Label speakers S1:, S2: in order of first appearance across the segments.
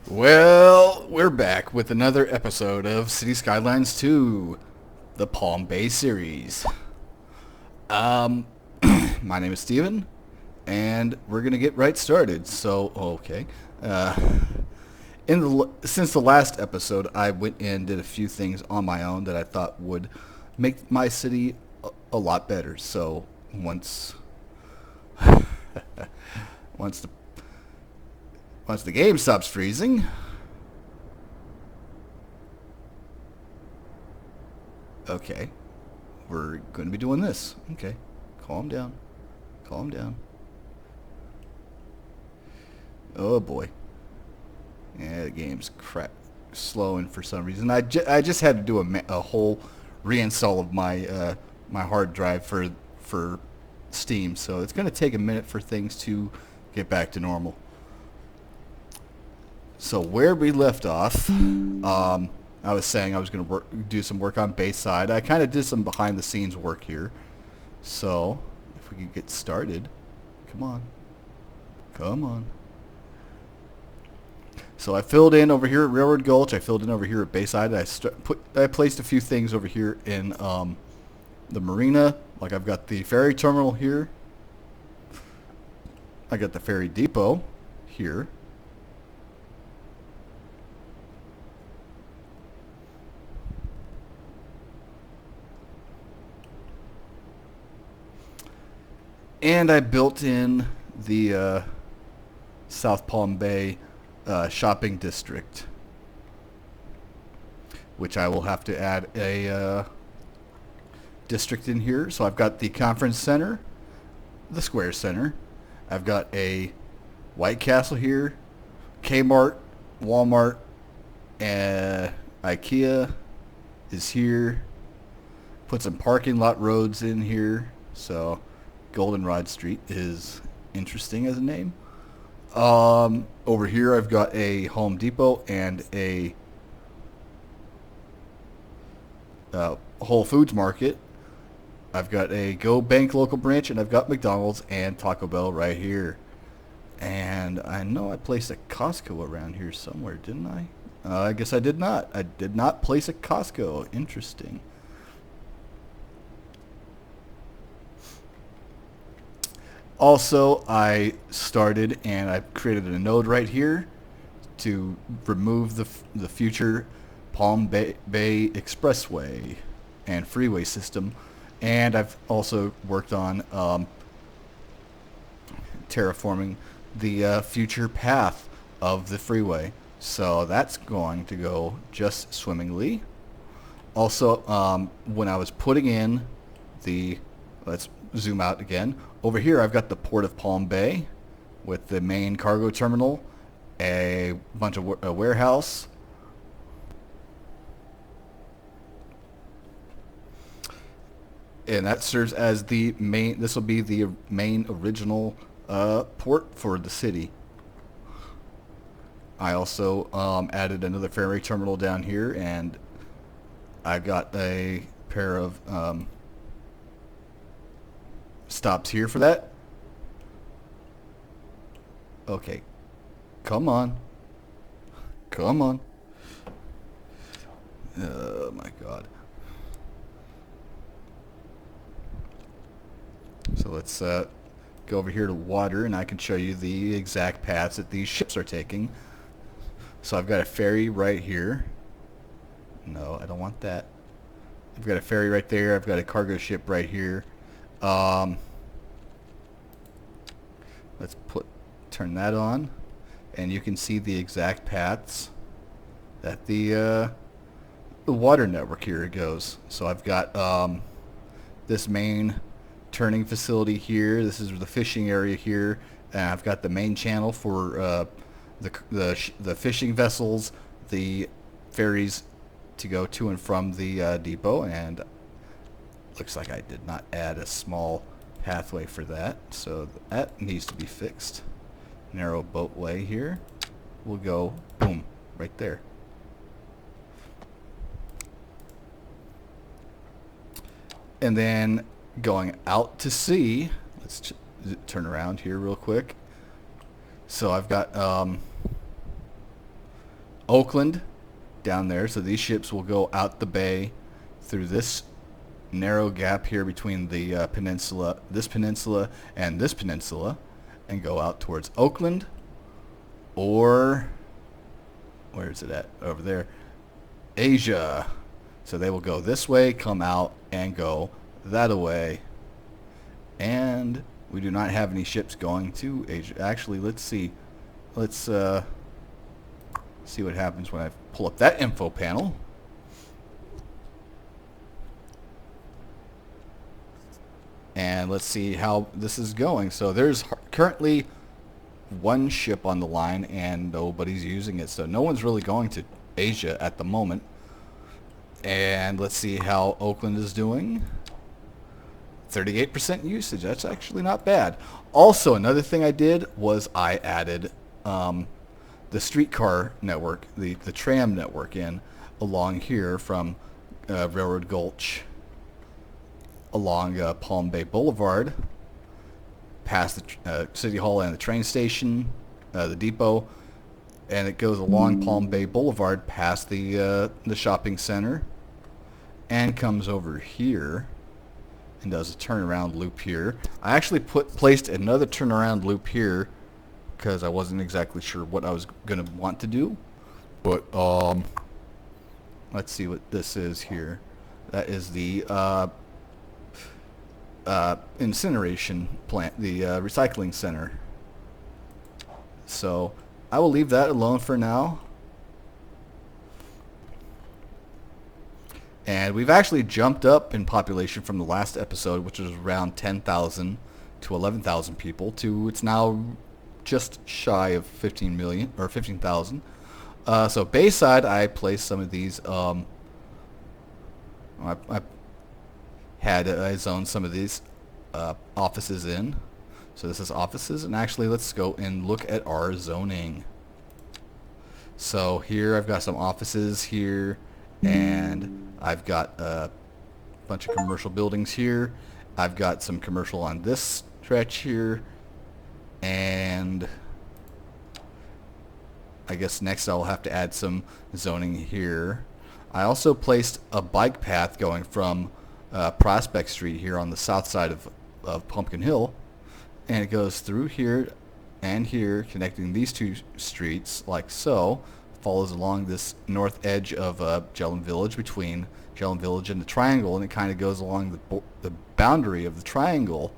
S1: Well, we're back with another episode of City Skylines 2, the Palm Bay series. My name is Steven, and we're gonna get right started. So, okay. Since the last episode, I went and did a few things on my own that I thought would make my city a lot better. So, once the once the game stops freezing, okay, we're going to be doing this. Okay, calm down, calm down. Oh boy, yeah, the game's slowing for some reason. I just had to do a whole reinstall of my hard drive for Steam, so it's going to take a minute for things to get back to normal. So where we left off, I was saying I was going to do some work on Bayside. I kind of did some behind the scenes work here. So if we could get started, come on, come on. So I filled in over here at Railroad Gulch. I filled in over here at Bayside. I placed a few things over here in the marina. Like I've got the ferry terminal here. I got the ferry depot here. And I built in the South Palm Bay shopping district, which I will have to add a district in here. So I've got the conference center, the square center. I've got a White Castle here, Kmart, Walmart, and IKEA is here. Put some parking lot roads in here. So Goldenrod Street is interesting as a name. Over here I've got a Home Depot and a Whole Foods Market. I've got a Go Bank local branch, and I've got McDonald's and Taco Bell right here. And I know I placed a Costco around here somewhere, didn't I? I guess I did not. I did not place a Costco. Interesting. Also, I started and I created a node right here to remove the future Palm Bay Expressway and freeway system. And I've also worked on terraforming the future path of the freeway. So that's going to go just swimmingly. Also, when I was putting in let's zoom out again. Over here I've got the Port of Palm Bay with the main cargo terminal, a bunch of a warehouse, and that serves as the main, this will be the main original port for the city. I also added another ferry terminal down here, and I got a pair of stops here for that. Okay, come on, come on. Oh my god. So let's go over here to water, and I can show you the exact paths that these ships are taking. So I've got a ferry right here. No, I don't want that. I've got a ferry right there. I've got a cargo ship right here. Let's turn that on, and you can see the exact paths that the water network here goes. So I've got this main turning facility here. This is the fishing area here, and I've got the main channel for the fishing vessels, the ferries to go to and from the depot, and looks like I did not add a small pathway for that, so that needs to be fixed. Narrow boatway here. We'll go boom right there. And then going out to sea, let's turn around here real quick. So I've got Oakland down there. So these ships will go out the bay through this narrow gap here between the peninsula, and this peninsula, and go out towards Oakland, or where is it at? Over there, Asia. So they will go this way, come out, and go that way. And we do not have any ships going to Asia. Actually, let's see. Let's see what happens when I pull up that info panel. And let's see how this is going. So there's currently one ship on the line and nobody's using it. So no one's really going to Asia at the moment. And let's see how Oakland is doing. 38% usage. That's actually not bad. Also, another thing I did was I added the streetcar network, the tram network in along here from Railroad Gulch along Palm Bay Boulevard, past the City Hall and the train station, the depot, and it goes along Palm Bay Boulevard past the shopping center, and comes over here and does a turnaround loop here. I actually placed another turnaround loop here because I wasn't exactly sure what I was gonna want to do, but let's see what this is here. That is the incineration plant, the recycling center. So I will leave that alone for now. And we've actually jumped up in population from the last episode, which was around 10,000 to 11,000 people, to it's now just shy of 15 million or 15,000. So Bayside, I placed some of these. I zoned some of these offices in. So this is offices, and actually let's go and look at our zoning. So here I've got some offices here, and I've got a bunch of commercial buildings here. I've got some commercial on this stretch here, and I guess next I'll have to add some zoning here. I also placed a bike path going from Prospect Street here on the south side of Pumpkin Hill, and it goes through here and here, connecting these two streets like so. Follows along this north edge of Jellin Village, between Jellin Village and the Triangle, and it kind of goes along the boundary of the Triangle,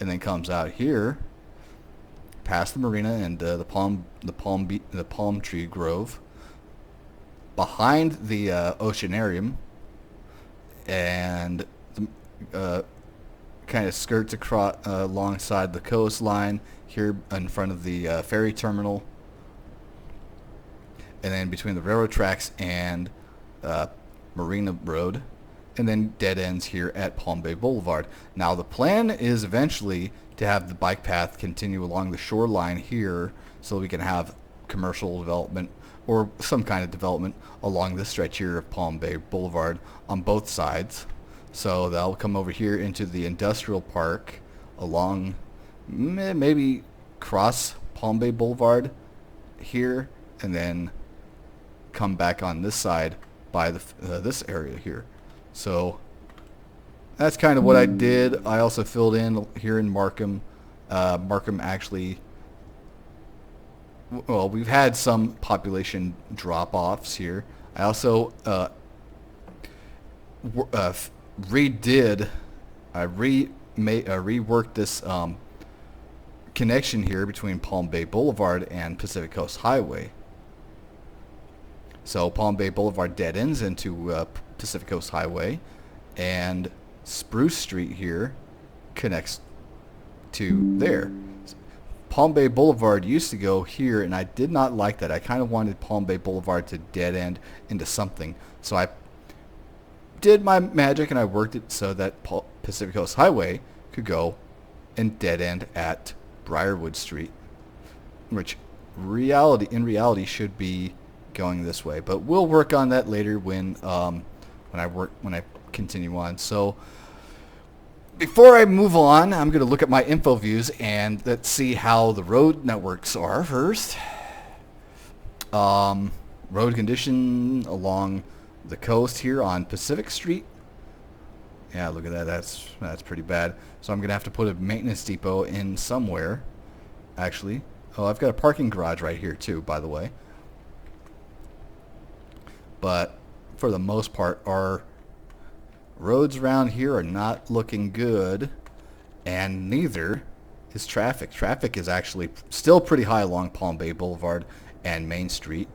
S1: and then comes out here past the marina and the palm tree grove, behind the oceanarium, and kind of skirts across alongside the coastline here in front of the ferry terminal, and then between the railroad tracks and Marina Road, and then dead ends here at Palm Bay Boulevard. Now the plan is eventually to have the bike path continue along the shoreline here, so we can have commercial development or some kind of development along this stretch here of Palm Bay Boulevard on both sides. So they'll come over here into the industrial park along, maybe cross Palm Bay Boulevard here, and then come back on this side by this area here. So that's kind of what I did. I also filled in here in Markham. Markham actually, well, we've had some population drop-offs here. I also reworked this connection here between Palm Bay Boulevard and Pacific Coast Highway. So Palm Bay Boulevard dead ends into Pacific Coast Highway, and Spruce Street here connects to there. Palm Bay Boulevard used to go here, and I did not like that. I kind of wanted Palm Bay Boulevard to dead end into something. So I did my magic, and I worked it so that Pacific Coast Highway could go and dead end at Briarwood Street, which in reality should be going this way. But we'll work on that later when I continue on. So before I move on, I'm going to look at my info views and let's see how the road networks are first. road condition along the coast here on Pacific Street. Yeah, look at that. That's pretty bad. So I'm gonna have to put a maintenance depot in somewhere. Actually, oh, I've got a parking garage right here too, by the way. But for the most part, our roads around here are not looking good, and neither is traffic. Traffic is actually still pretty high along Palm Bay Boulevard and Main Street,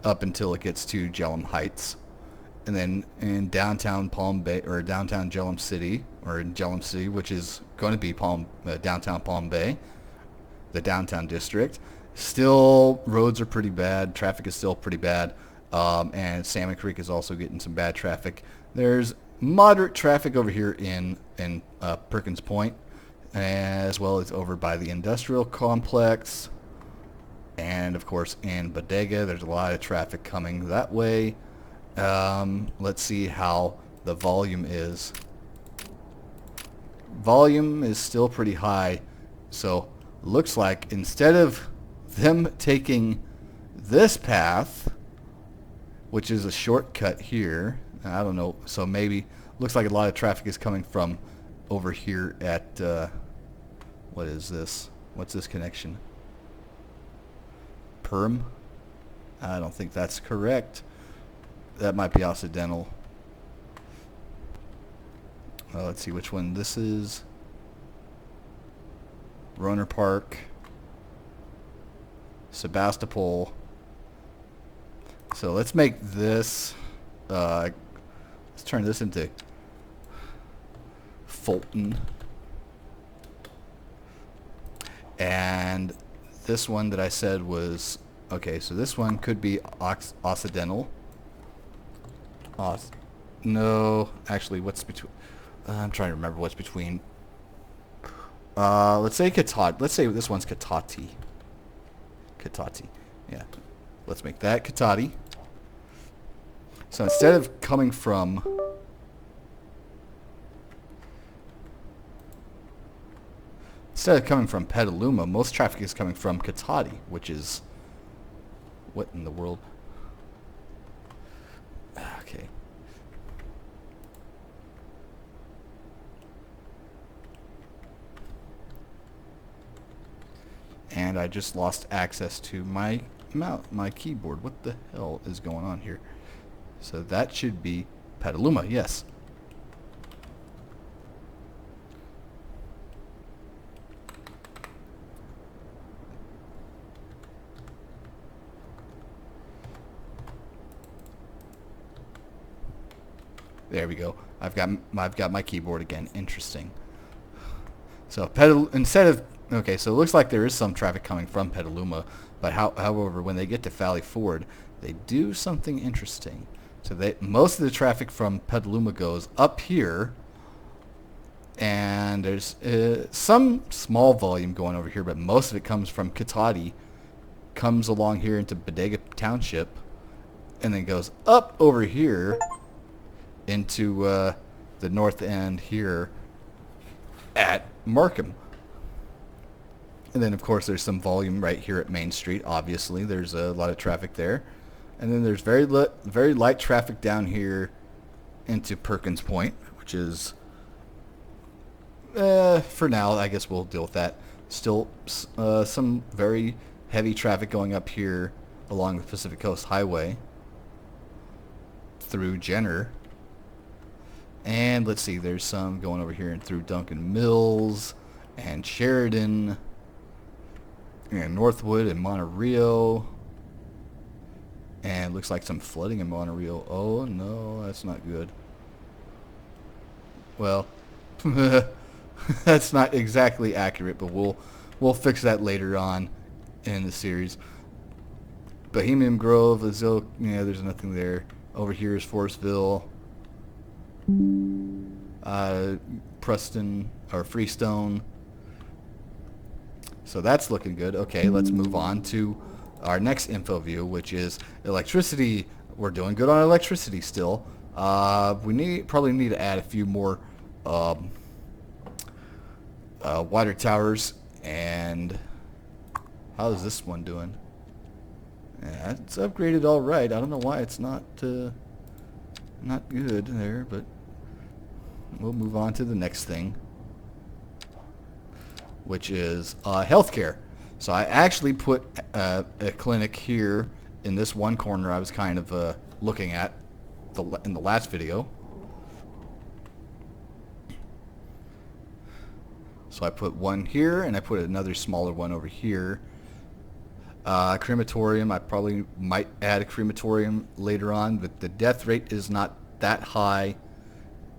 S1: up until it gets to Jellum Heights. And then in downtown Palm Bay, or downtown Jellum City, or in Jellum City, which is going to be downtown Palm Bay, the downtown district, still roads are pretty bad. Traffic is still pretty bad. And Salmon Creek is also getting some bad traffic. There's moderate traffic over here in Perkins Point, as well as over by the industrial complex. And of course in Bodega, there's a lot of traffic coming that way. Let's see how the volume is. Volume is still pretty high, so looks like instead of them taking this path, which is a shortcut here, I don't know, so maybe looks like a lot of traffic is coming from over here at what is this? What's this connection? Perm? I don't think that's correct. That might be Occidental. Let's see which one this is. Roner Park, Sebastopol. So let's make this, let's turn this into Fulton. And this one that I said was, okay, so this one could be Occidental. No, actually, what's between? I'm trying to remember what's between. Let's say Katati. Let's say this one's Katati. Katati. Yeah. Let's make that Katati. So instead of coming from Petaluma, most traffic is coming from Katati, which is what in the world? Okay. And I just lost access to my keyboard. What the hell is going on here? So that should be Petaluma, yes. There we go. I've got my keyboard again. Interesting. So instead of, okay, so it looks like there is some traffic coming from Petaluma, but however, when they get to Valley Ford, they do something interesting. So most of the traffic from Petaluma goes up here, and there's some small volume going over here, but most of it comes from Katati, comes along here into Bodega Township, and then goes up over here into the north end here at Markham. And then of course there's some volume right here at Main Street. Obviously there's a lot of traffic there, and then there's very light traffic down here into Perkins Point, which is for now I guess we'll deal with that. Still some very heavy traffic going up here along the Pacific Coast Highway through Jenner. And let's see, there's some going over here and through Duncan Mills and Sheridan and Northwood and Monterey. And looks like some flooding in Monterey. Oh no, that's not good. Well, that's not exactly accurate, but we'll fix that later on in the series. Bohemian Grove, Azil, yeah, there's nothing there. Over here is Forestville. Preston or Freestone. So that's looking good. Okay, let's move on to our next info view, which is electricity. We're doing good on electricity still. We probably need to add a few more water towers and How's this one doing? Yeah, it's upgraded all right. I don't know why it's not good there, but we'll move on to the next thing, which is healthcare. So I actually put a clinic here in this one corner I was kind of looking at in the last video. So I put one here, and I put another smaller one over here. Crematorium, I probably might add a crematorium later on, but the death rate is not that high,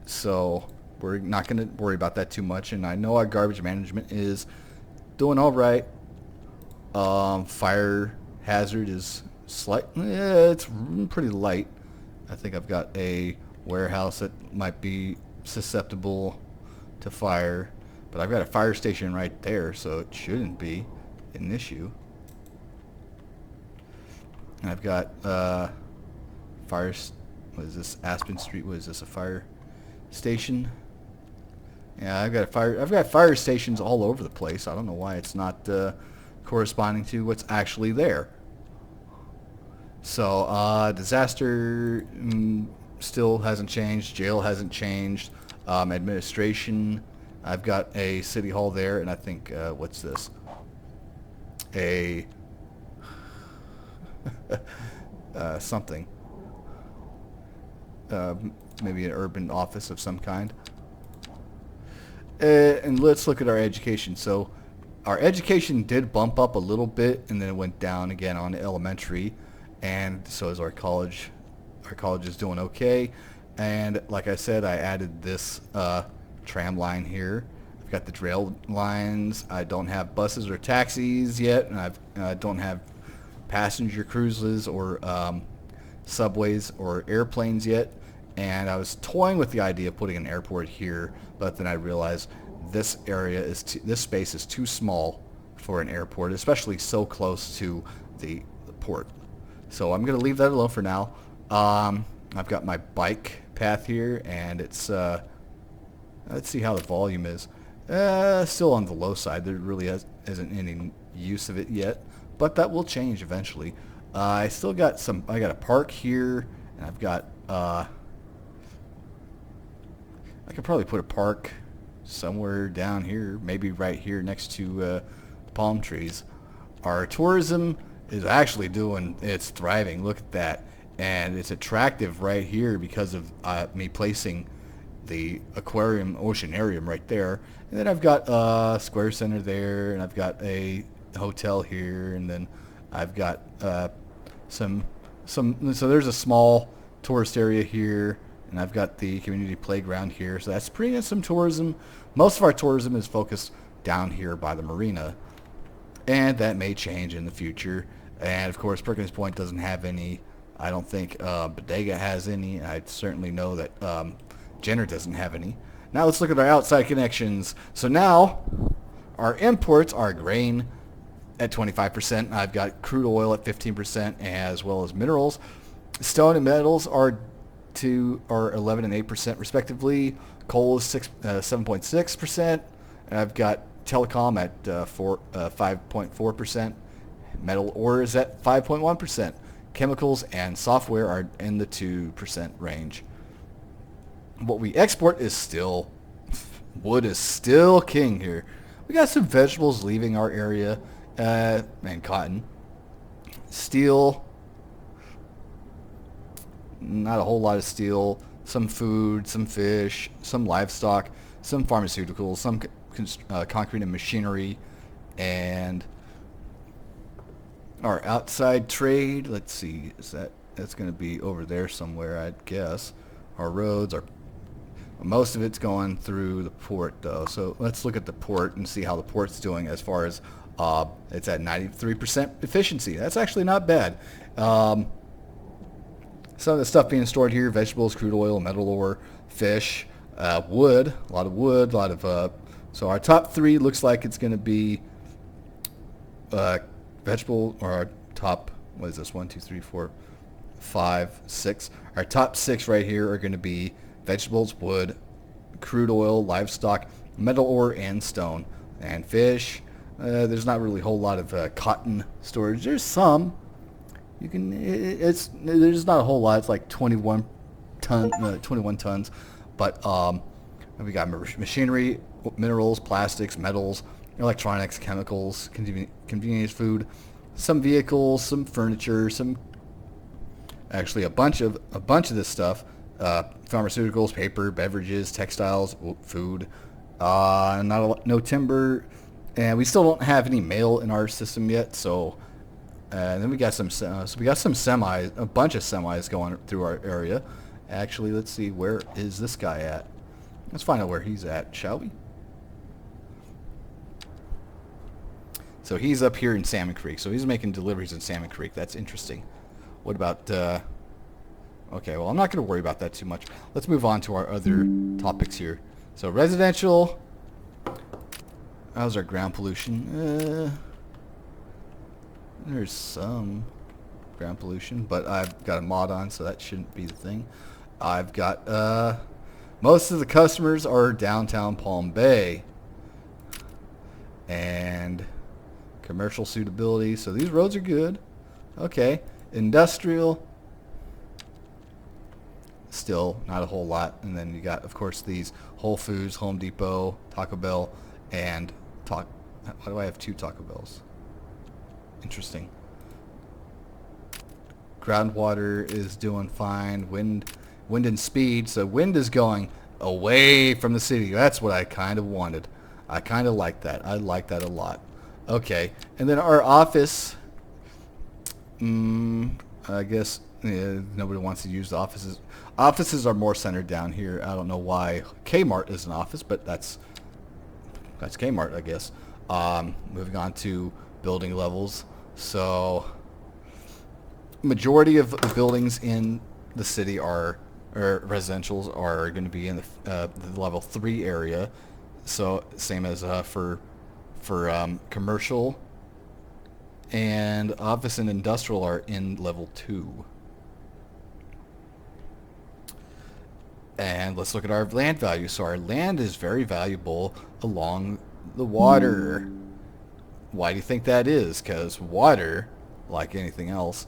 S1: so we're not going to worry about that too much. And I know our garbage management is doing all right. Fire hazard is it's pretty light. I think I've got a warehouse that might be susceptible to fire, but I've got a fire station right there, so it shouldn't be an issue. And I've got what is this, Aspen Street? What is this, a fire station? Yeah, I've got fire stations all over the place. I don't know why it's not corresponding to what's actually there. So disaster still hasn't changed. Jail hasn't changed. Administration, I've got a city hall there, and I think what's this? A something. Maybe an urban office of some kind. And let's look at our education. So our education did bump up a little bit, and then it went down again on elementary, and so is our college. Our college is doing okay, and like I said, I added this tram line here. I've got the rail lines. I don't have buses or taxis yet, and I don't have passenger cruises or subways or airplanes yet. And I was toying with the idea of putting an airport here, but then I realized this space is too small for an airport, especially so close to the port. So I'm going to leave that alone for now. I've got my bike path here, and it's let's see how the volume is. Still on the low side. There really isn't any use of it yet, but that will change eventually. I still got I got a park here, and I've got I could probably put a park somewhere down here, maybe right here next to the palm trees. Our tourism is actually it's thriving. Look at that. And it's attractive right here because of me placing the aquarium, oceanarium right there. And then I've got Square Center there, and I've got a hotel here, and then I've got so there's a small tourist area here, and I've got the community playground here. So that's bringing in some tourism. Most of our tourism is focused down here by the marina, and that may change in the future. And of course, Perkins Point doesn't have any. I don't think Bodega has any. I certainly know that Jenner doesn't have any. Now let's look at our outside connections. So now our imports are grain at 25%. I've got crude oil at 15%, as well as minerals. Stone and metals are 11 and 8% respectively. Coal is 7.6%. And I've got telecom at 5.4%. Metal ore is at 5.1%. Chemicals and software are in the 2% range. What we export is still, wood is still king here. We got some vegetables leaving our area, and cotton. Steel, not a whole lot of steel. Some food, some fish, some livestock, some pharmaceuticals, some concrete and machinery, and our outside trade. Let's see, that's going to be over there somewhere, I'd guess. Our roads are, most of it's going through the port though. So let's look at the port and see how the port's doing as far as it's at 93% efficiency. That's actually not bad. Some of the stuff being stored here: vegetables, crude oil, metal ore, fish, wood, a lot of wood, a lot of so our top three looks like it's going to be vegetable, or our top, what is this, 1, 2, 3, 4, 5, 6. Our top 6 right here are going to be vegetables, wood, crude oil, livestock, metal ore, and stone. And fish, There's not really a whole lot of cotton storage. There's some. You can. There's not a whole lot. It's like 21 tons, but we got machinery, minerals, plastics, metals, electronics, chemicals, convenience food, some vehicles, some furniture, some actually a bunch of this stuff, pharmaceuticals, paper, beverages, textiles, food, no timber, and we still don't have any mail in our system yet. So, and then we got some semis, a bunch of semis going through our area. Actually, let's see, where is this guy at? Let's find out where he's at, shall we? So he's up here in Salmon Creek. So he's making deliveries in Salmon Creek. That's interesting. What about, okay, well, I'm not going to worry about that too much. Let's move on to our other topics here. So residential, how's our ground pollution? There's some ground pollution, but I've got a mod on, so that shouldn't be the thing. I've got, most of the customers are downtown Palm Bay. And commercial suitability, so these roads are good. Okay. Industrial, still not a whole lot. And then you got, of course, these Whole Foods, Home Depot, Taco Bell, and why do I have 2 Taco Bells? Interesting. Groundwater is doing fine. Wind and speed. So wind is going away from the city. That's what I kind of wanted. I kind of like that. I like that a lot. Okay. And then our office, I guess nobody wants to use the offices. Offices are more centered down here. I don't know why Kmart is an office, but that's Kmart, I guess. Moving on to building levels. So majority of the buildings in the city or residentials are going to be in the level 3 area. So same as for commercial, and office and industrial are in level 2. And let's look at our land value. So our land is very valuable along the water. Why do you think that is? Because water, like anything else,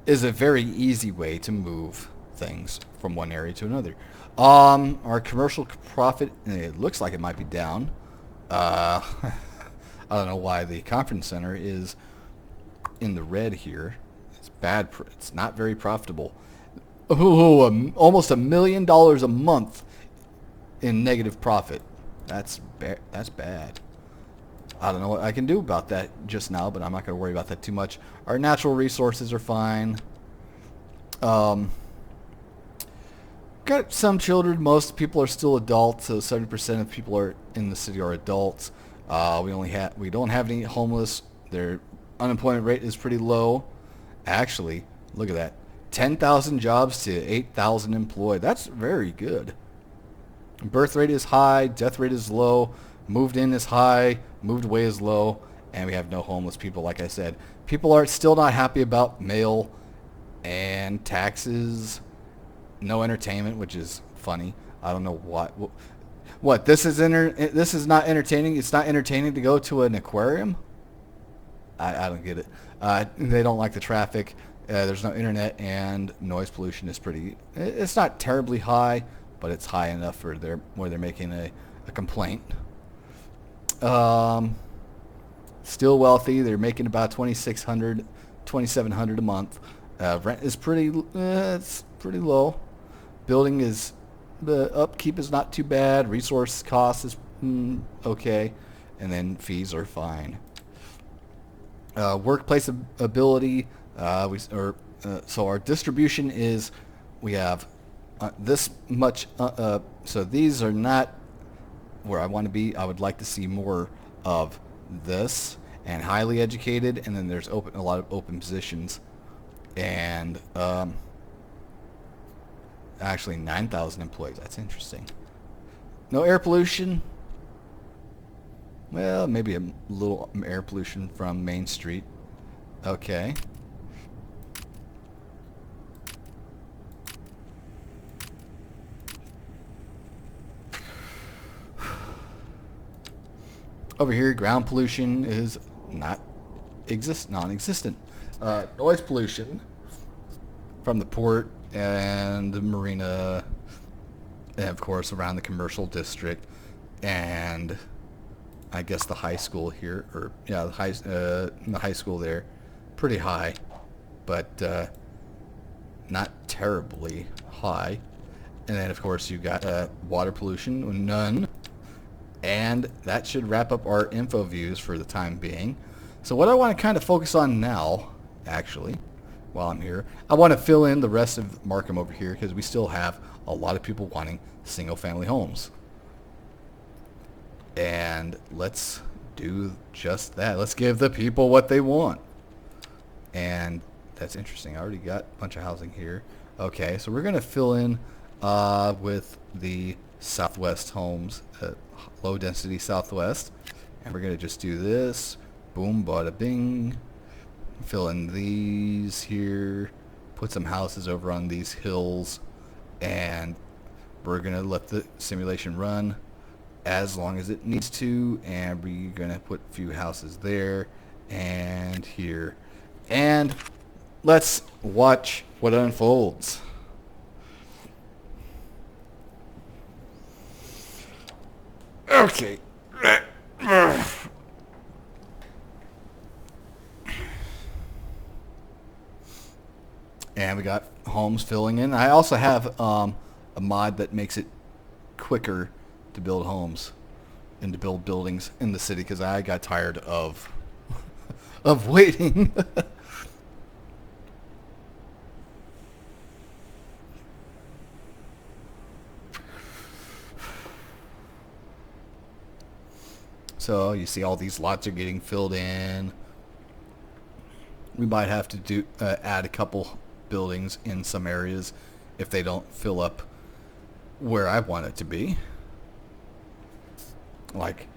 S1: is a very easy way to move things from one area to another. Our commercial profit, it looks like it might be down. I don't know why the conference center is in the red here. It's bad. It's not very profitable. Oh, almost $1 million a month in negative profit. That's bad. I don't know what I can do about that just now, but I'm not going to worry about that too much. Our natural resources are fine. Got some children. Most people are still adults, so 70% of people are in the city are adults. We don't have any homeless. Their unemployment rate is pretty low. Actually, look at that. 10,000 jobs to 8,000 employed. That's very good. Birth rate is high, death rate is low, moved in is high, moved away is low, and we have no homeless people, like I said. People are still not happy about mail and taxes, no entertainment, which is funny. I don't know what this is not entertaining. It's not entertaining to go to an aquarium. I don't get it. They don't like the traffic. There's no internet, and noise pollution is it's not terribly high, but it's high enough for where they're making a complaint. Still wealthy. They're making about $2,700 a month. Rent is it's pretty low. The upkeep is not too bad. Resource cost is okay, and then fees are fine. Workplace ability. So our distribution is, we have this much. So these are not where I want to be. I would like to see more of this and highly educated, and then there's a lot of open positions, and actually 9,000 employees. That's interesting. No air pollution. Well, maybe a little air pollution from Main Street. Okay. Over here, ground pollution is non-existent. Noise pollution from the port and the marina, and of course around the commercial district, and I guess the high school here, or yeah, the high school there, pretty high, but not terribly high. And then of course you got water pollution, none. And that should wrap up our info views for the time being. So what I want to kind of focus on now, actually, while I'm here, I want to fill in the rest of Markham over here because we still have a lot of people wanting single-family homes. And let's do just that. Let's give the people what they want. And that's interesting. I already got a bunch of housing here. Okay, so we're going to fill in with the Southwest homes, low density Southwest, and we're gonna just do this, boom, bada bing, fill in these here, put some houses over on these hills, and we're gonna let the simulation run as long as it needs to, and we're gonna put a few houses there and here, and let's watch what unfolds. Okay. And we got homes filling in. I also have a mod that makes it quicker to build homes and to build buildings in the city because I got tired of waiting. So you see all these lots are getting filled in. We might have to do add a couple buildings in some areas if they don't fill up where I want it to be. Like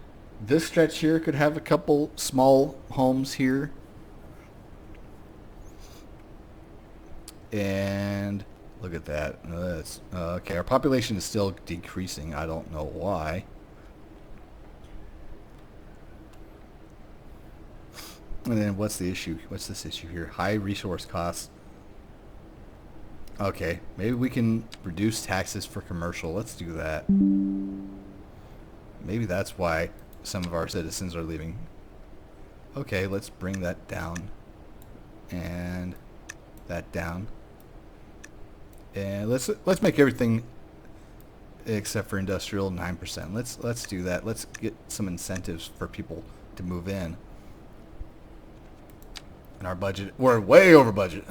S1: this stretch here could have a couple small homes here. And look at that. Okay, our population is still decreasing. I don't know why. And then what's the issue? What's this issue here? High resource costs. Okay, maybe we can reduce taxes for commercial. Let's do that. Maybe that's why some of our citizens are leaving. Okay, let's bring that down. And that down. And let's make everything except for industrial 9%. Let's do that. Let's get some incentives for people to move in. And our budget, we're way over budget.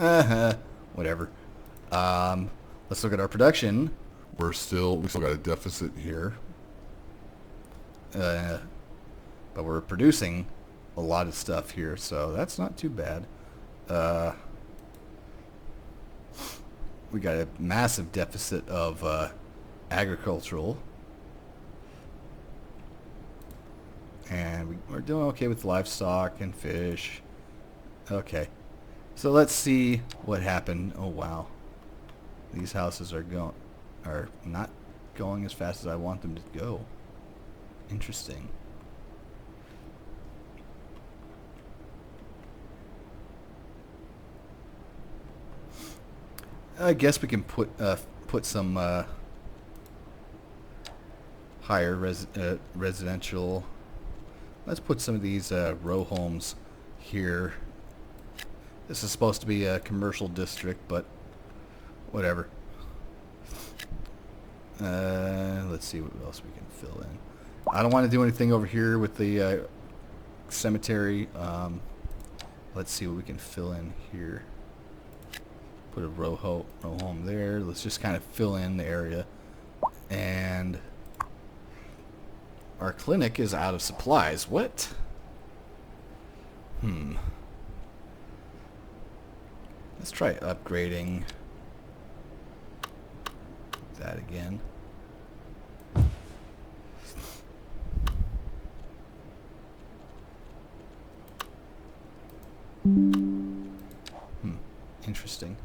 S1: Whatever. Let's look at our production. We still got a deficit here. But we're producing a lot of stuff here, so that's not too bad. We got a massive deficit of agricultural. And we're doing okay with livestock and fish. Okay, so let's see what happened. Oh wow, these houses are not going as fast as I want them to go. Interesting. I guess we can put some higher residential. Let's put some of these row homes here. This is supposed to be a commercial district, but whatever. Let's see what else we can fill in. I don't want to do anything over here with the cemetery. Let's see what we can fill in here. Put a row home there. Let's just kind of fill in the area. And our clinic is out of supplies. What? Let's try upgrading that again. Interesting.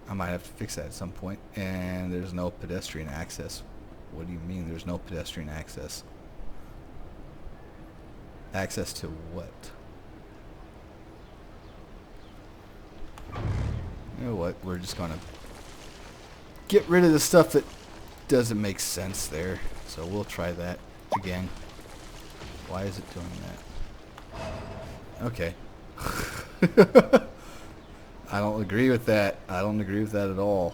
S1: I might have to fix that at some point. And there's no pedestrian access. What do you mean there's no pedestrian access? Access to what? You know what? We're just gonna get rid of the stuff that doesn't make sense there. So we'll try that again. Why is it doing that? Okay. I don't agree with that. I don't agree with that at all.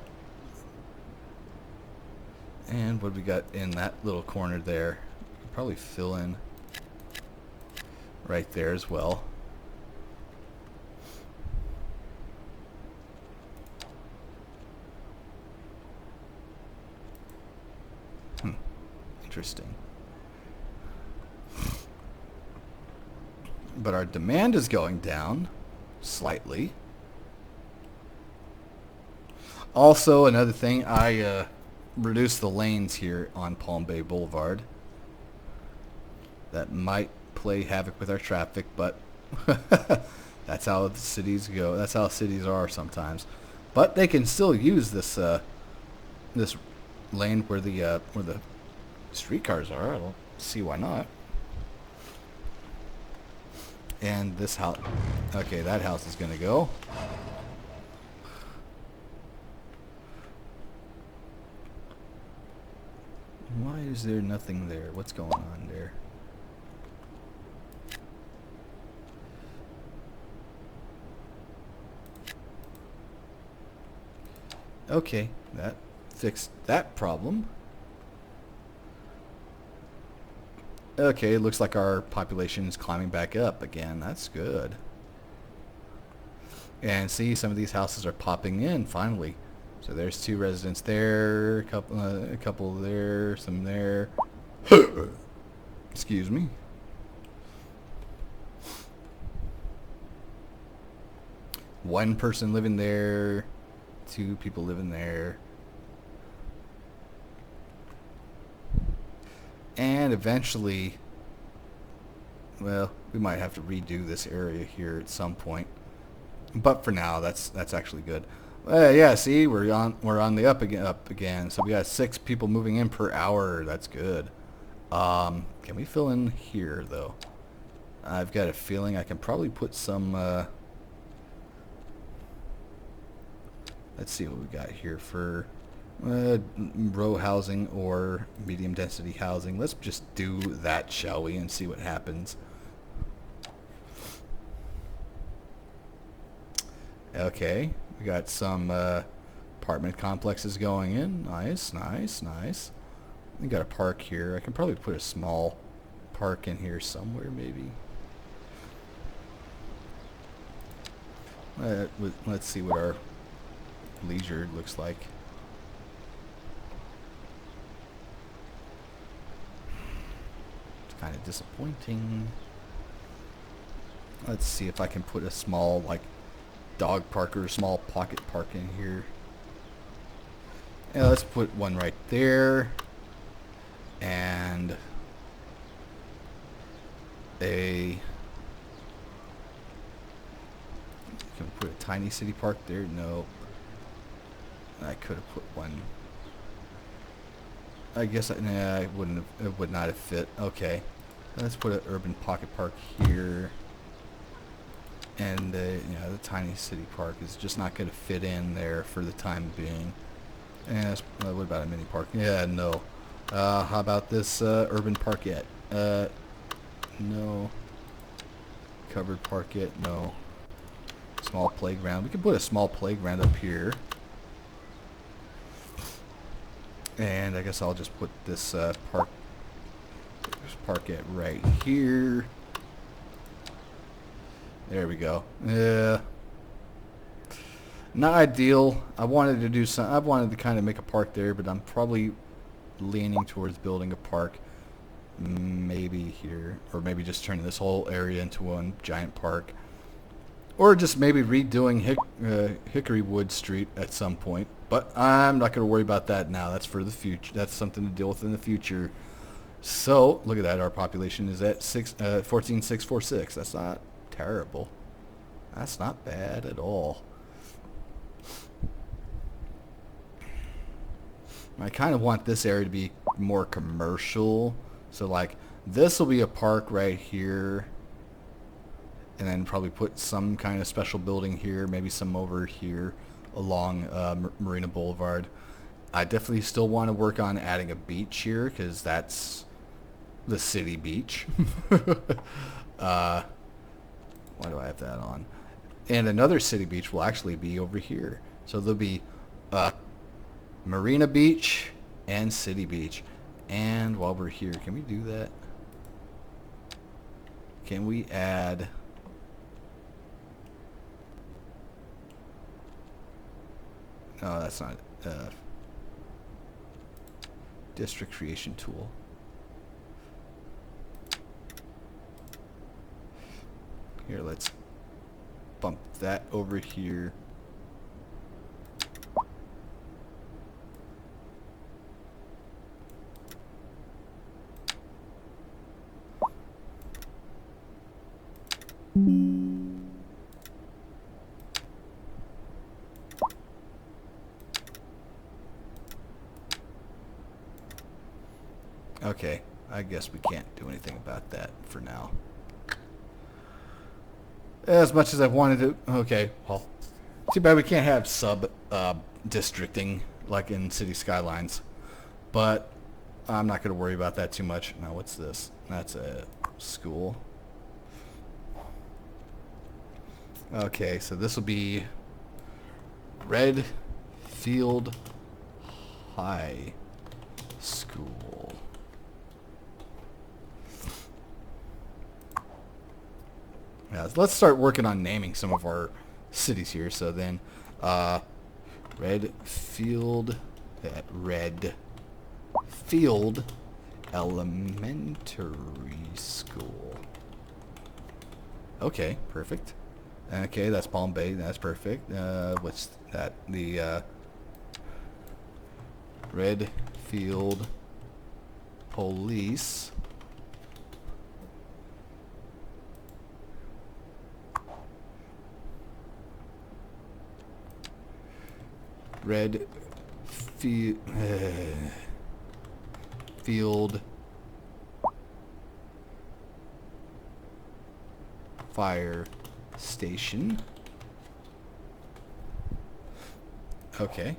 S1: And what we got in that little corner there? Probably fill in right there as well. Interesting. But our demand is going down slightly. Also, another thing, I reduced the lanes here on Palm Bay Boulevard. That might play havoc with our traffic, but that's how the cities go. That's how cities are sometimes. But they can still use this this lane where the streetcars are. I don't see why not. And this house, okay, that house is gonna go. Why is there nothing there? What's going on there? Okay, that fixed that problem. Okay, it looks like our population is climbing back up again. That's good. And see, some of these houses are popping in finally. So there's 2 residents there, a couple there, some there. Excuse me. One person living there, 2 people living there. And eventually, well, we might have to redo this area here at some point. But for now, that's actually good. Yeah, see, we're on the up again. So we got 6 people moving in per hour. That's good. Can we fill in here though? I've got a feeling I can probably put some. Let's see what we got here for row housing or medium density housing. Let's just do that, shall we, and see what happens. Okay, we got some apartment complexes going in. Nice, nice, nice. We got a park here. I can probably put a small park in here somewhere, maybe. Let's see what our leisure looks like. It's kind of disappointing. Let's see if I can put a small, like, dog park or a small pocket park in here. Yeah, let's put one right there. And can we put a tiny city park there? No. I could have put one. I guess I wouldn't have, it would not have fit. Okay. Let's put an urban pocket park here. And yeah, the tiny city park is just not going to fit in there for the time being. And what about a mini park? Yeah, no. How about this urban parkette? No. Covered parkette? No. Small playground. We can put a small playground up here. And I guess I'll just put this parkette right here. There we go. Yeah. Not ideal. I wanted to do some. I wanted to kind of make a park there, but I'm probably leaning towards building a park, maybe here, or maybe just turning this whole area into one giant park, or just maybe redoing Hickory Wood Street at some point. But I'm not going to worry about that now. That's for the future. That's something to deal with in the future. So look at that. Our population is at 14,646. That's not terrible. That's not bad at all. I kind of want this area to be more commercial. So like this will be a park right here. and then probably put some kind of special building here, maybe some over here along Marina Boulevard. I definitely still want to work on adding a beach here because that's the city beach. Why do I have that on? And another city beach will actually be over here. So there'll be Marina Beach and City Beach. And while we're here, can we do that? Can we add... No, that's not... district creation tool. Here, let's bump that over here. Okay, I guess we can't do anything about that for now. As much as I wanted to... Okay, well, too bad we can't have sub-districting like in City Skylines. But I'm not going to worry about that too much. Now, what's this? That's a school. Okay, so this will be Redfield High School. Yeah, let's start working on naming some of our cities here. So then, Redfield Elementary School. Okay, perfect. Okay, that's Palm Bay. That's perfect. What's that? The Redfield Police. Field Fire Station. Okay.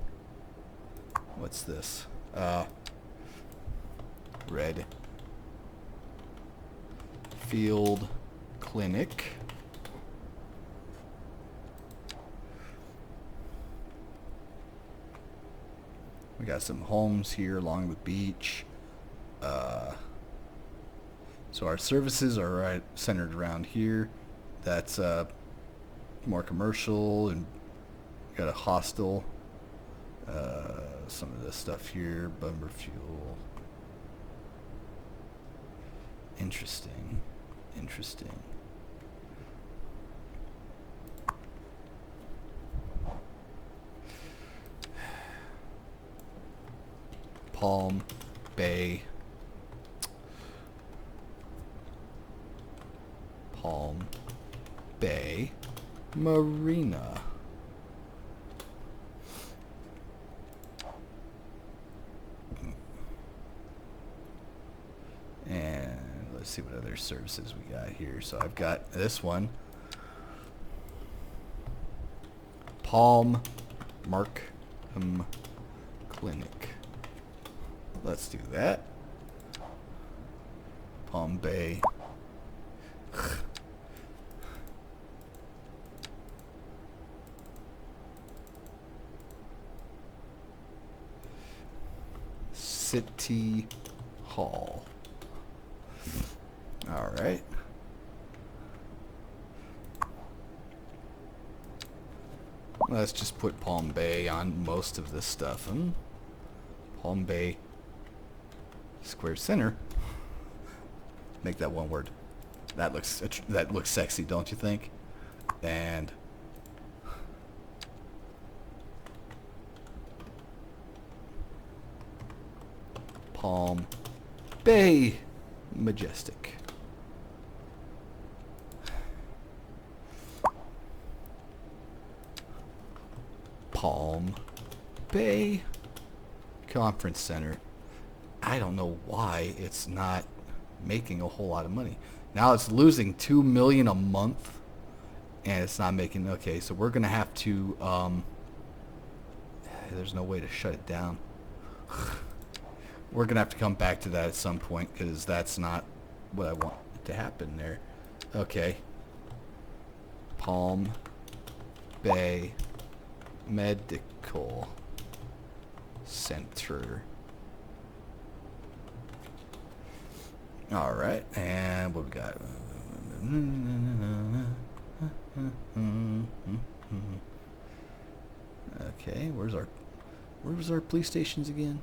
S1: What's this? Red Field Clinic. We got some homes here along the beach. So our services are right centered around here. That's more commercial, and we got a hostel. Some of this stuff here, Bumper Fuel. Interesting. Interesting. Palm Bay. Palm Bay Marina. And let's see what other services we got here. So I've got this one. Palm Markham Clinic. Let's do that. Palm Bay. City Hall. All right. Let's just put Palm Bay on most of this stuff. Palm Bay Square Center. Make that one word. That looks sexy, don't you think? And Palm Bay Majestic. Palm Bay Conference Center. I don't know why it's not making a whole lot of money. Now it's losing $2 million a month. And it's not making... Okay, so we're going to have to... there's no way to shut it down. We're going to have to come back to that at some point, because that's not what I want to happen there. Okay. Palm Bay Medical Center. Alright, and what we got? Okay, where was our police stations again?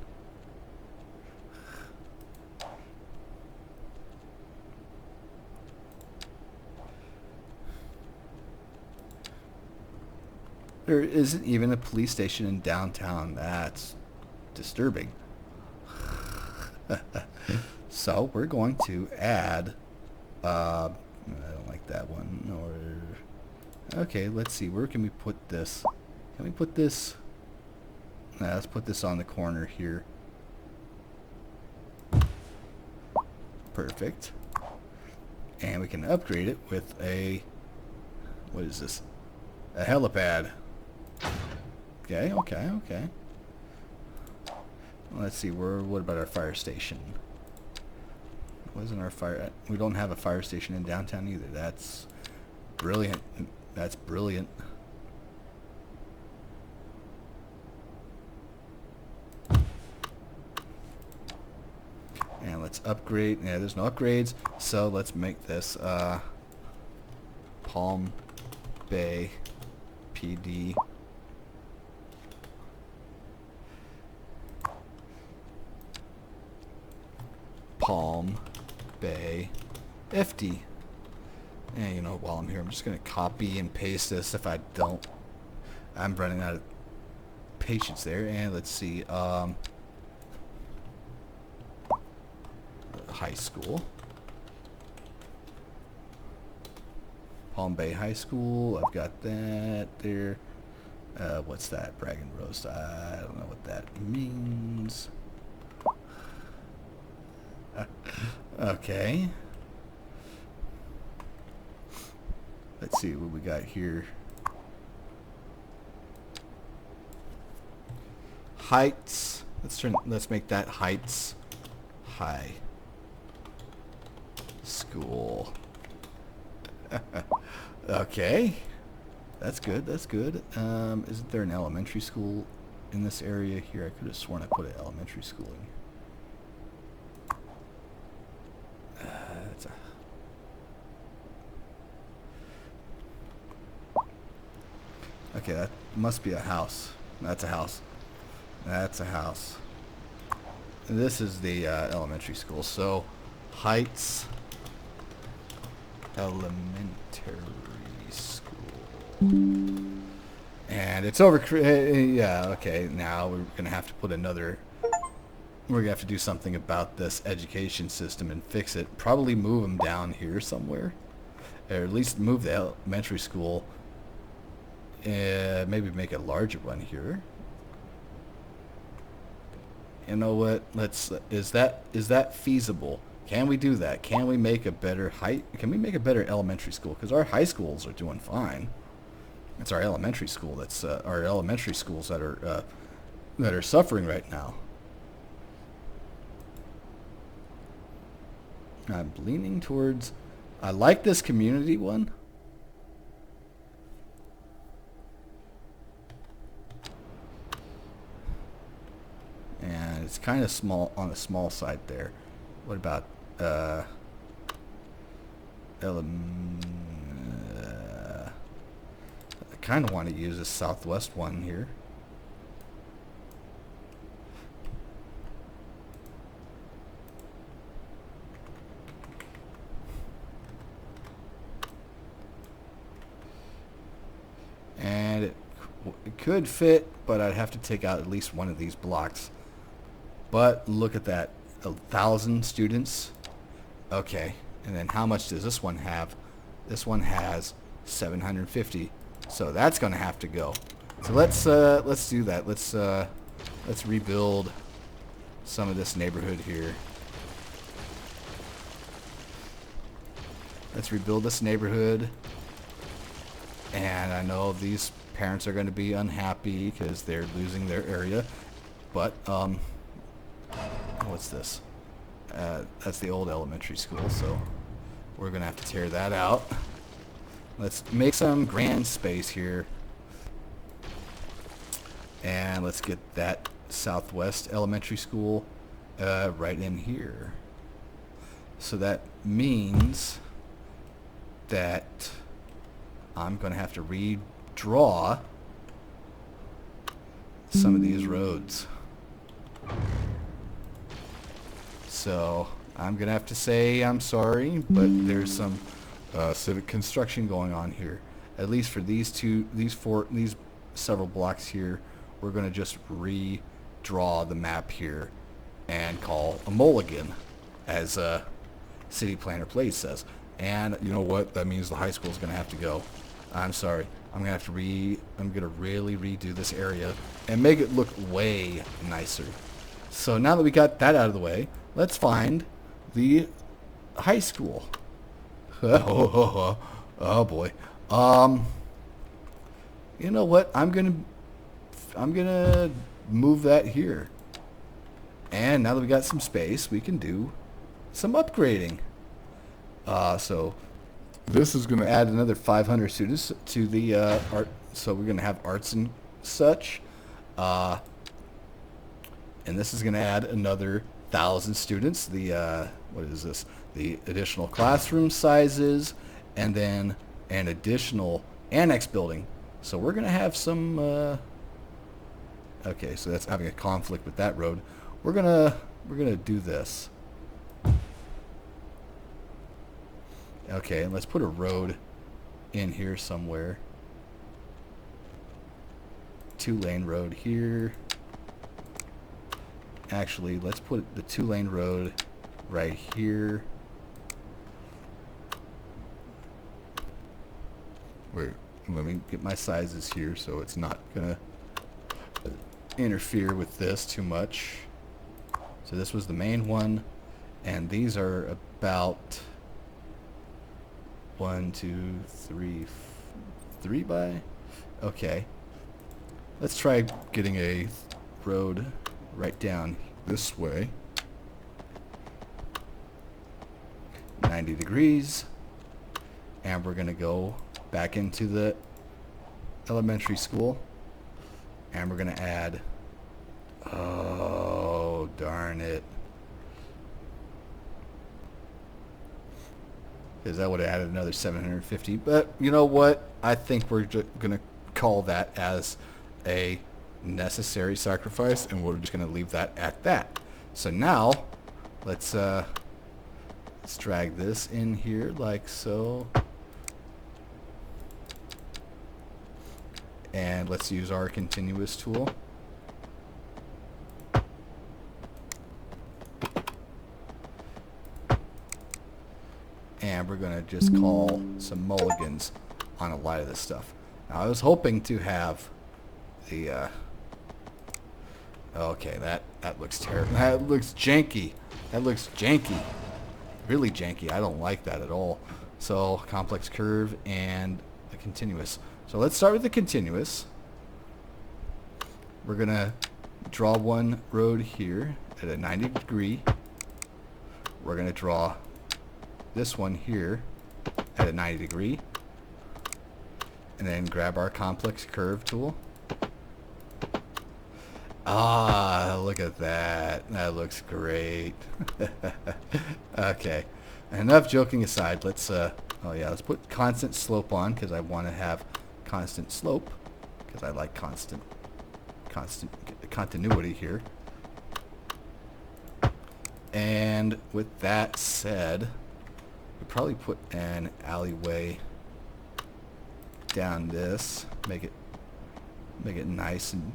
S1: There isn't even a police station in downtown. That's disturbing. So we're going to add I don't like that one. Or okay, let's see, where can we put this? Can we put this? Let's put this on the corner here. Perfect. And we can upgrade it with a, what is this? A helipad. Okay, okay, okay. Let's see, what about our fire station? Wasn't our fire... We don't have a fire station in downtown either. That's brilliant. That's brilliant. And let's upgrade. Yeah, there's no upgrades. So let's make this Palm Bay PD. Palm Bay FD. And you know, while I'm here, I'm just going to copy and paste this. If I don't, I'm running out of patience there. And let's see, high school. Palm Bay High School. I've got that there. What's that? Bragg and Roast. I don't know what that means. Okay. Let's see what we got here. Heights. Let's make that Heights High School. Okay. That's good. That's good. Isn't there an elementary school in this area here? I could have sworn I put an elementary school in here. Okay, that must be a house. That's a house. That's a house. This is the elementary school. So, Heights Elementary School. And it's over. Yeah, okay. Now we're going to have to put another... We're going to have to do something about this education system and fix it. Probably move them down here somewhere. Or at least move the elementary school. Maybe make a larger one here. You know what? Is that feasible? Can we do that? Can we make a better Can we make a better elementary school? Because our high schools are doing fine. It's our elementary school that's our elementary schools that are suffering right now. I'm leaning towards... I like this community one. And it's kind of small, on the small side there. What about I kind of want to use this southwest one here. And it could fit, but I'd have to take out at least one of these blocks. But look at that, 1,000 students. Okay, and then how much does this one have? This one has 750. So that's going to have to go. So let's do that. Let's rebuild some of this neighborhood here. Let's rebuild this neighborhood. And I know these parents are going to be unhappy because they're losing their area. But, what's this? That's the old elementary school, so we're going to have to tear that out. Let's make some grand space here. And let's get that Southwest Elementary School right in here. So that means that I'm going to have to redraw some of these roads. So I'm going to have to say I'm sorry, but there's some civic construction going on here. At least for these several blocks here, we're going to just redraw the map here and call a mulligan, as City Planner Place says. And you know what? That means the high school is going to have to go. I'm sorry. I'm going to really redo this area and make it look way nicer. So now that we got that out of the way, let's find the high school. Oh boy. You know what? I'm gonna move that here. And now that we got some space, we can do some upgrading. So this is going to add another 500 students to the art. So we're going to have arts and such. And this is going to add another 1,000 students. The what is this? The additional classroom sizes, and then an additional annex building. So we're going to have some. Okay, so that's having a conflict with that road. We're gonna do this. Okay, and let's put a road in here somewhere. 2-lane road here. Actually, let's put the 2-lane road right here. Wait, let me get my sizes here so it's not gonna interfere with this too much. So this was the main one, and these are about 1, 2, 3, 3 by. Okay, let's try getting a road right down this way. 90 degrees, and we're gonna go back into the elementary school, and we're gonna add, oh darn it, because that would have added another 750. But you know what, I think we're gonna call that as a necessary sacrifice, and we're just gonna leave that at that. So now let's drag this in here like so, and let's use our continuous tool. And we're going to just call some mulligans on a lot of this stuff. Now I was hoping to have the okay, that looks terrible. That looks janky. That looks janky. Really janky. I don't like that at all. So complex curve and a continuous. So let's start with the continuous. We're going to draw one road here at a 90 degree. We're going to draw this one here at a 90 degree, and then grab our complex curve tool. Ah, look at that. That looks great. Okay, enough joking aside. Let's oh yeah, let's put constant slope on, because I want to have constant slope, because I like constant continuity here. And with that said, we probably put an alleyway down this, make it nice and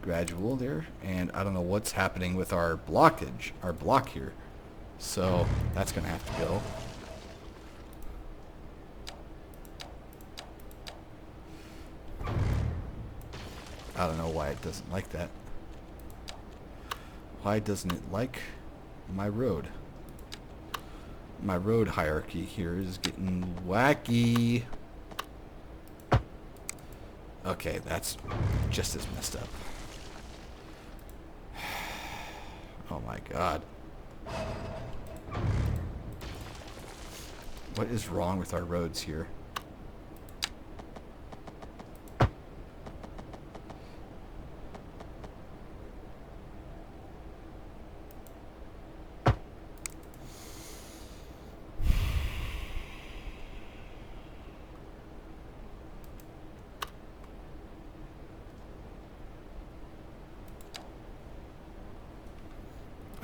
S1: gradual there. And I don't know what's happening with our blockage, our block here, so that's gonna have to go. I don't know why it doesn't like that. Why doesn't it like my road? My road hierarchy here is getting wacky. Okay, that's just as messed up. Oh my god. What is wrong with our roads here?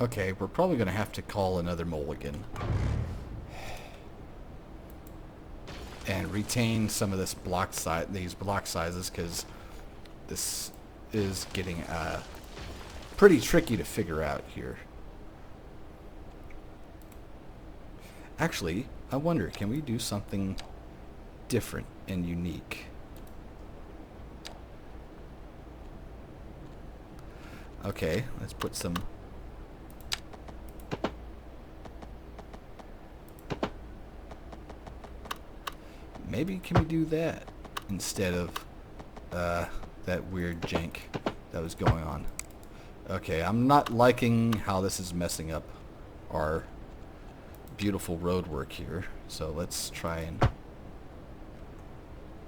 S1: Okay, we're probably going to have to call another mulligan. And retain some of this these block sizes, because this is getting pretty tricky to figure out here. Actually, I wonder, can we do something different and unique? Okay, let's put some... Maybe can we do that instead of that weird jank that was going on? Okay, I'm not liking how this is messing up our beautiful road work here. So let's try and...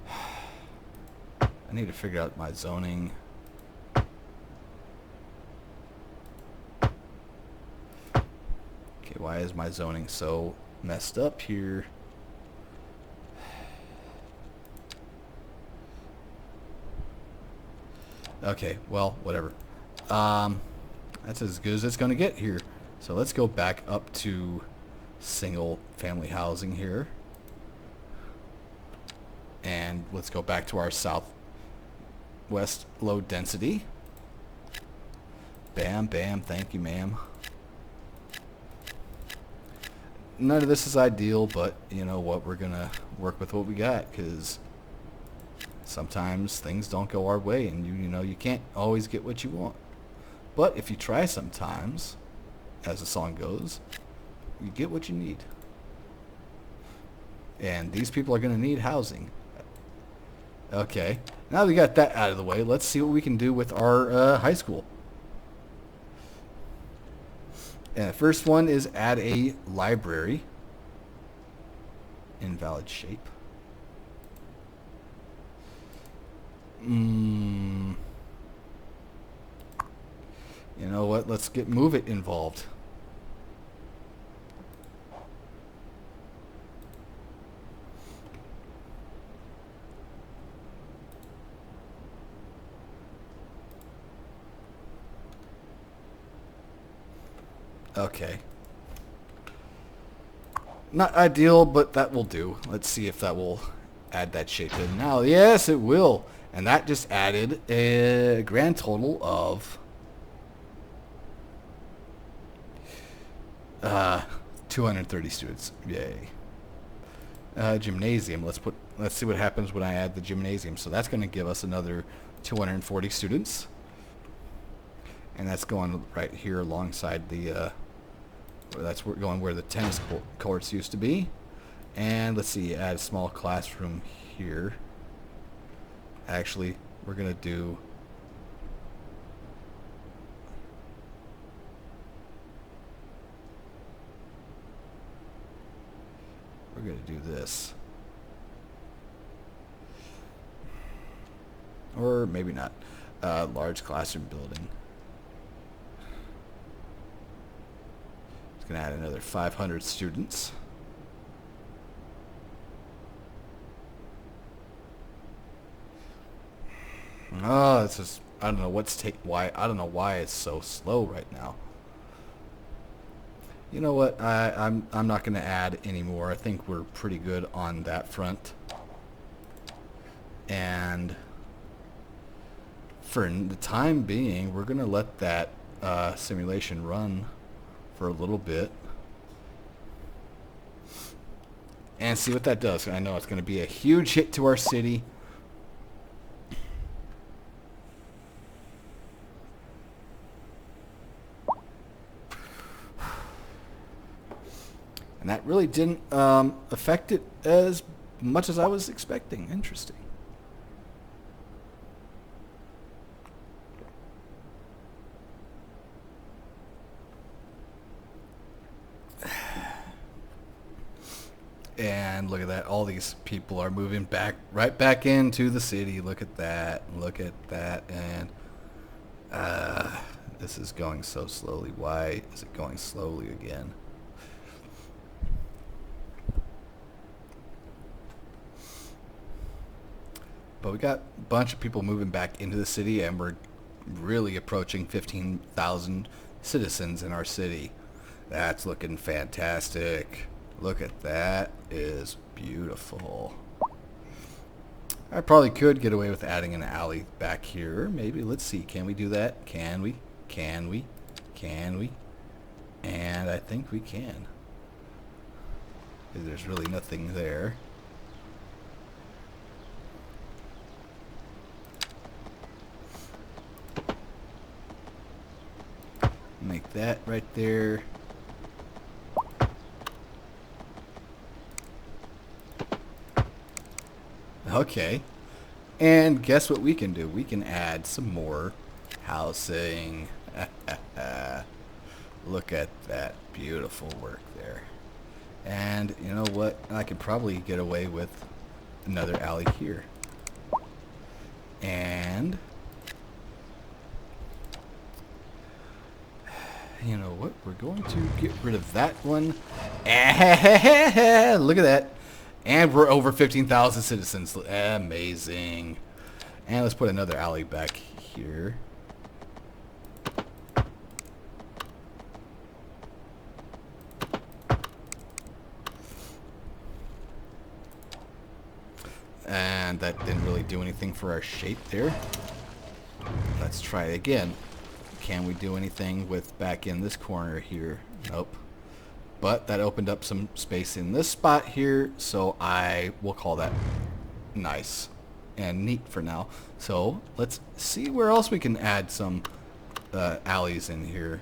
S1: I need to figure out my zoning. Okay, why is my zoning so messed up here? Okay, well, whatever. That's as good as it's going to get here. So let's go back up to single family housing here. And let's go back to our southwest low density. Bam, bam, thank you, ma'am. None of this is ideal, but you know what? We're going to work with what we got, because sometimes things don't go our way, and you know you can't always get what you want. But if you try sometimes, as the song goes, you get what you need. And these people are going to need housing. Okay, now we got that out of the way, let's see what we can do with our high school. And the first one is add a library. Invalid shape. You know what? Let's move it involved. Okay. Not ideal, but that will do. Let's see if that will add that shape in now. Yes, it will. And that just added a grand total of 230 students. Yay. Gymnasium. Let's see what happens when I add the gymnasium. So that's going to give us another 240 students. And that's going right here alongside the that's going where the tennis courts used to be. And let's see, add a small classroom here. Actually, we're going to do this. Or maybe not. Large classroom building. It's going to add another 500 students. Oh, it's just, I don't know I don't know why it's so slow right now. You know what? I'm not going to add anymore. I think we're pretty good on that front. And for the time being, we're going to let that simulation run for a little bit and see what that does. I know it's going to be a huge hit to our city. And that really didn't affect it as much as I was expecting. Interesting. And look at that. All these people are moving back, right back into the city. Look at that. Look at that. And this is going so slowly. Why is it going slowly again? But we got a bunch of people moving back into the city, and we're really approaching 15,000 citizens in our city. That's looking fantastic. Look at that. Is beautiful. I probably could get away with adding an alley back here. Maybe. Let's see. Can we do that? Can we? Can we? Can we? And I think we can. There's really nothing there. Make that right there. Okay. And guess what we can do? We can add some more housing. Look at that beautiful work there. And you know what? I could probably get away with another alley here. And you know what? We're going to get rid of that one. Look at that. And we're over 15,000 citizens. Amazing. And let's put another alley back here. And that didn't really do anything for our shape there. Let's try it again. Can we do anything with back in this corner here? Nope. But that opened up some space in this spot here, so I will call that nice and neat for now. So let's see where else we can add some alleys in here.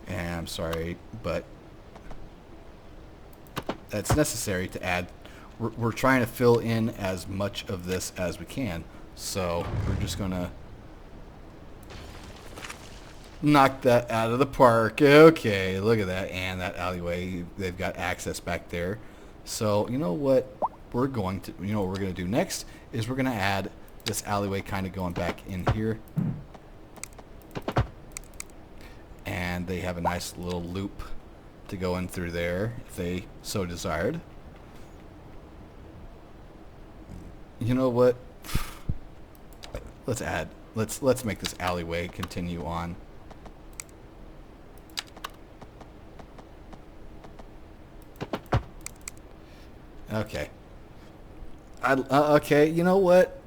S1: And I'm sorry, but that's necessary to add. We're trying to fill in as much of this as we can, so we're just gonna knock that out of the park. Okay, look at that. And that alleyway, they've got access back there. So you know what we're going to do next is we're gonna add this alleyway kind of going back in here, and they have a nice little loop to go in through there if they so desired. You know what? Let's make this alleyway continue on. Okay. Okay, you know what?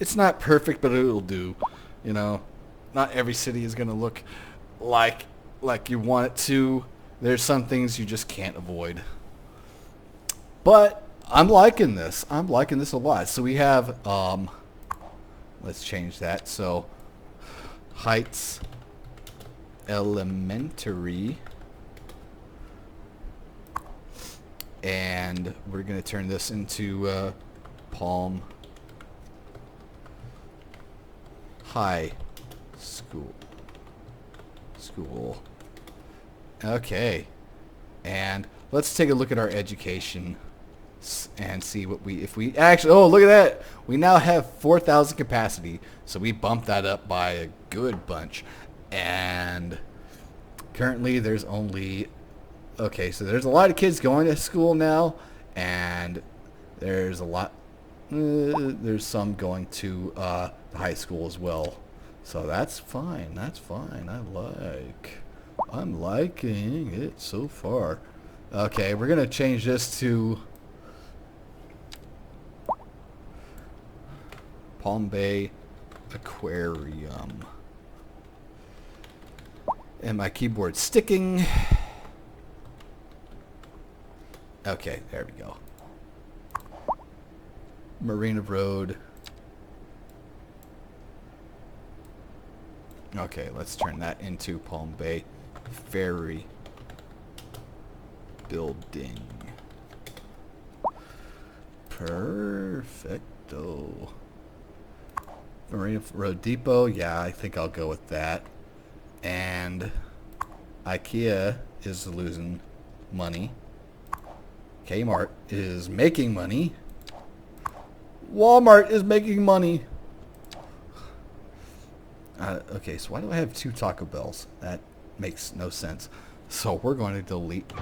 S1: It's not perfect, but it'll do. You know, not every city is going to look like you want it to. There's some things you just can't avoid. But I'm liking this. I'm liking this a lot. So we have, let's change that. So Heights Elementary. And we're going to turn this into Palm High School. Okay. And let's take a look at our education and see what if we actually, oh, look at that. We now have 4,000 capacity. So we bumped that up by a good bunch. And currently there's only, okay, so there's a lot of kids going to school now, and there's a lot, there's some going to the high school as well. So that's fine. That's fine. I'm liking it so far. Okay, we're going to change this to Palm Bay Aquarium. And my keyboard's sticking. Okay, there we go. Marina Road. Okay, let's turn that into Palm Bay Ferry Building. Perfecto. Marina Road Depot, yeah, I think I'll go with that. And IKEA is losing money. Kmart is making money. Walmart is making money. Okay, so why do I have 2 Taco Bells? That makes no sense. So we're going to delete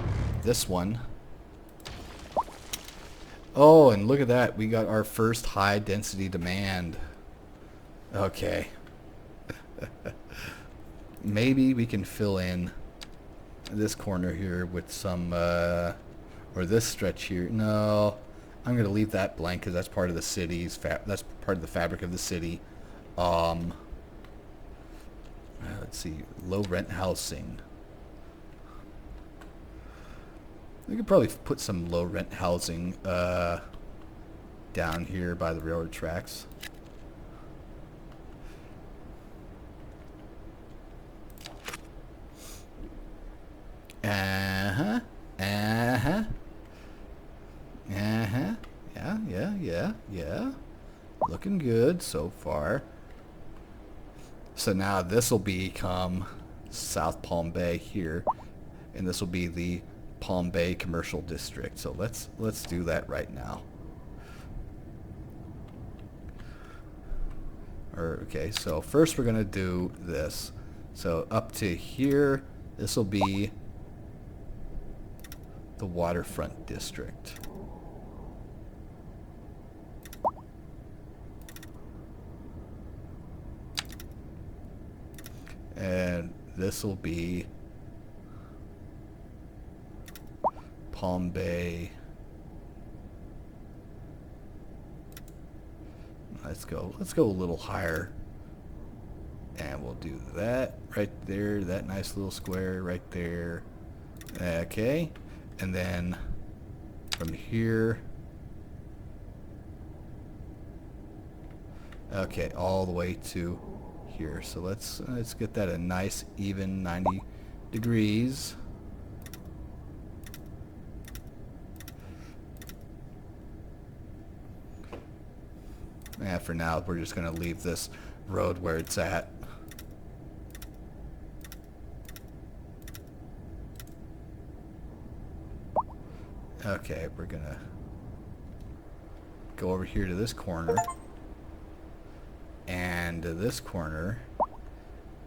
S1: this one. Oh, and look at that. We got our first high density demand. Okay. Maybe we can fill in this corner here with some, or this stretch here. No, I'm going to leave that blank because that's part of the city's, that's part of the fabric of the city. Let's see, low rent housing. We could probably put some low rent housing down here by the railroad tracks. Uh-huh. Uh-huh. Uh-huh. Yeah. Looking good so far. So now this will become South Palm Bay here, and this will be the Palm Bay Commercial District. So let's do that right now. Okay, so first we're gonna do this. So up to here, this will be the waterfront district. And this will be Palm Bay. Let's go a little higher. And we'll do that right there, that nice little square right there. Okay. And then from here, okay, all the way to here. So let's get that a nice even 90 degrees. And for now, we're just going to leave this road where it's at. Okay, we're going to go over here to this corner and to this corner,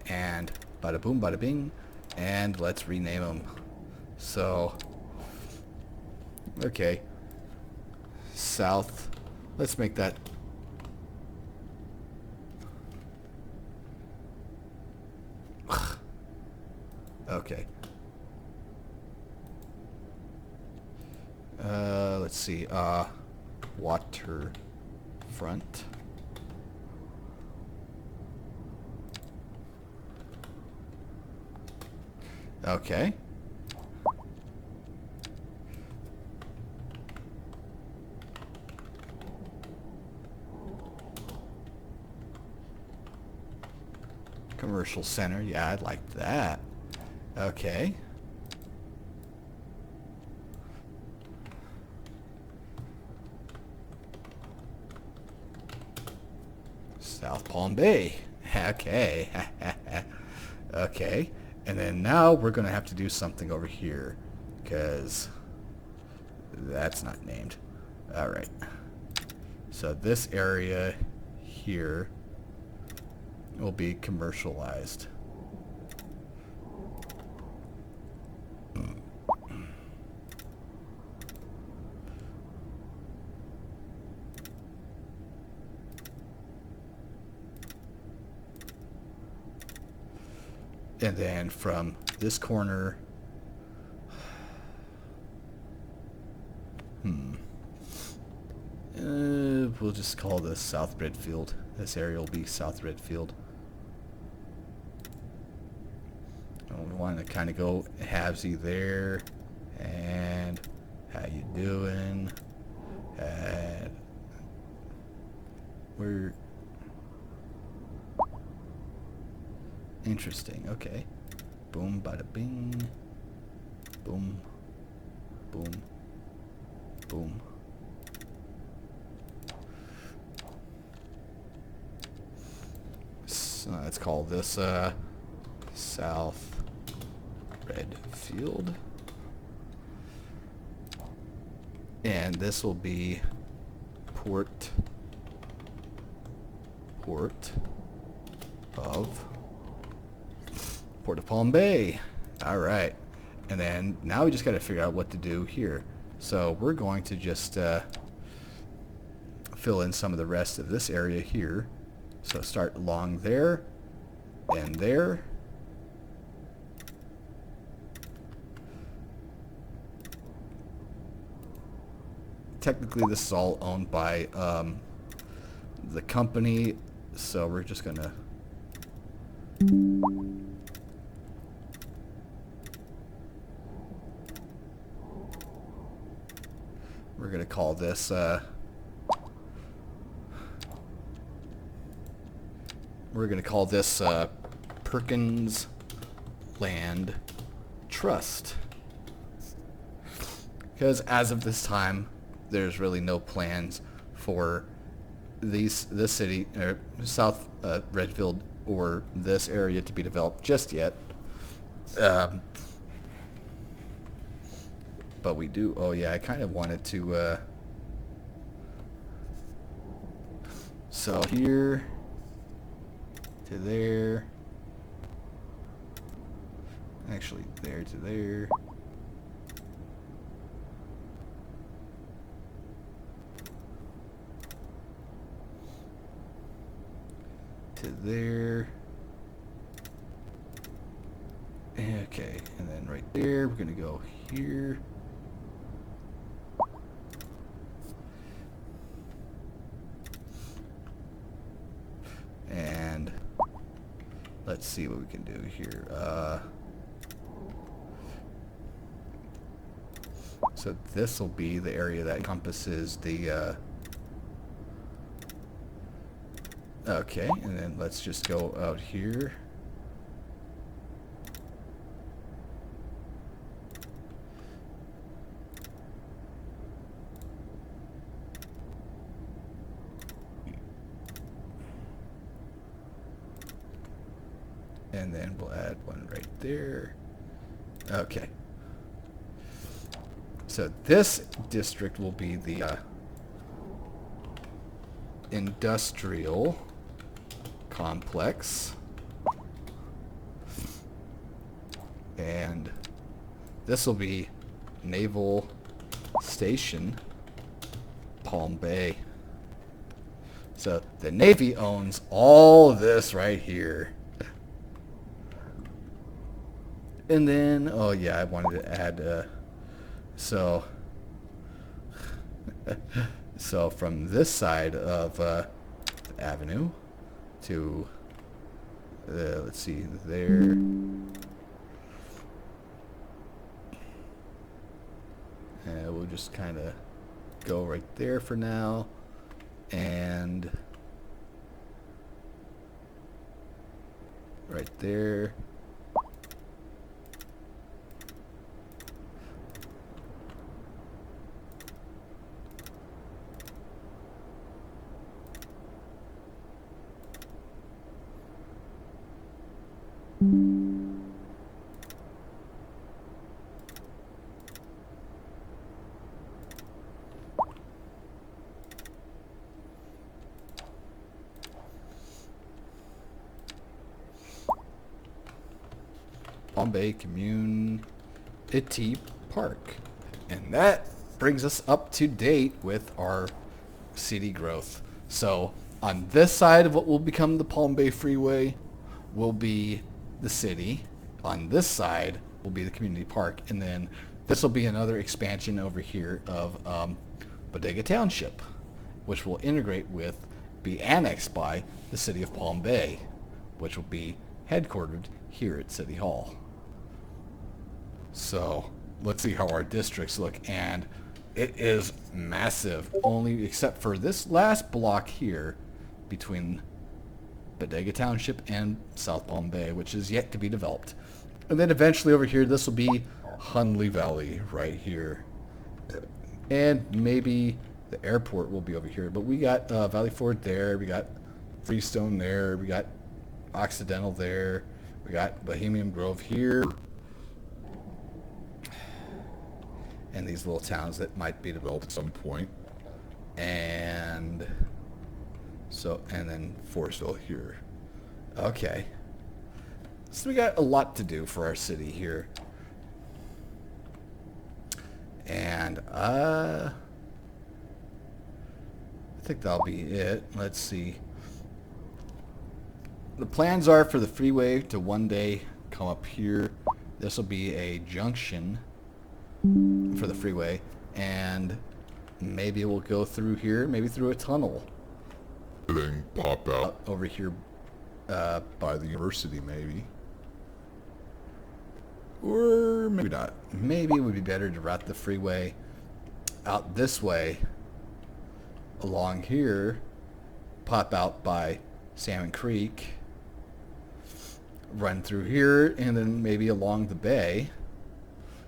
S1: and bada boom, bada bing, and let's rename them. So, okay, south, let's make that okay. Let's see, waterfront. Okay. Commercial center, yeah, I'd like that. Okay. South Palm Bay. Okay. Okay. And then now we're going to have to do something over here because that's not named. All right. So this area here will be commercialized. And then from this corner, we'll just call this South Redfield. This area will be South Redfield. We want to kind of go halvesy there, and how you doing? And we're interesting. Okay. Boom, bada bing. Boom. Boom. Boom. let's call this South Redfield. And this will be Port of Palm Bay. All right. And then now we just got to figure out what to do here. So we're going to just fill in some of the rest of this area here. So start along there and there. Technically this is all owned by the company, so we're just gonna call this Perkins Land Trust, because as of this time there's really no plans for this city or South Redfield or this area to be developed just yet. But we do. Oh yeah, I kind of wanted to. So here to there. Actually, there to there. To there. Okay, and then right there, we're gonna go here. And let's see what we can do here. So this will be the area that encompasses the okay, and then let's just go out here. And then we'll add one right there. Okay. So this district will be the industrial complex. And this will be Naval Station Palm Bay. So the Navy owns all of this right here. And then, oh yeah, I wanted to add, so from this side of the avenue to, let's see, there. We'll just kind of go right there for now. And right there. Palm Bay Community Park. And that brings us up to date with our city growth. So on this side of what will become the Palm Bay Freeway will be the city. On this side will be the community park. And then this will be another expansion over here of Bodega Township, which will be annexed by the city of Palm Bay, which will be headquartered here at City Hall. So let's see how our districts look, and it is massive, only except for this last block here between Bodega Township and South Palm Bay, which is yet to be developed. And then eventually over here, this will be Hunley Valley right here. And maybe the airport will be over here, but we got Valley Ford there, we got Freestone there, we got Occidental there. We got Bohemian Grove here. And these little towns that might be developed at some point. And so, and then Forestville here. Okay. So we got a lot to do for our city here. And I think that'll be it. Let's see. The plans are for the freeway to one day come up here. This will be a junction for the freeway, and maybe it will go through here, maybe through a tunnel.
S2: Then pop out
S1: Over here by the university, maybe. Or maybe not. Maybe it would be better to route the freeway out this way, along here, pop out by Salmon Creek, run through here, and then maybe along the bay,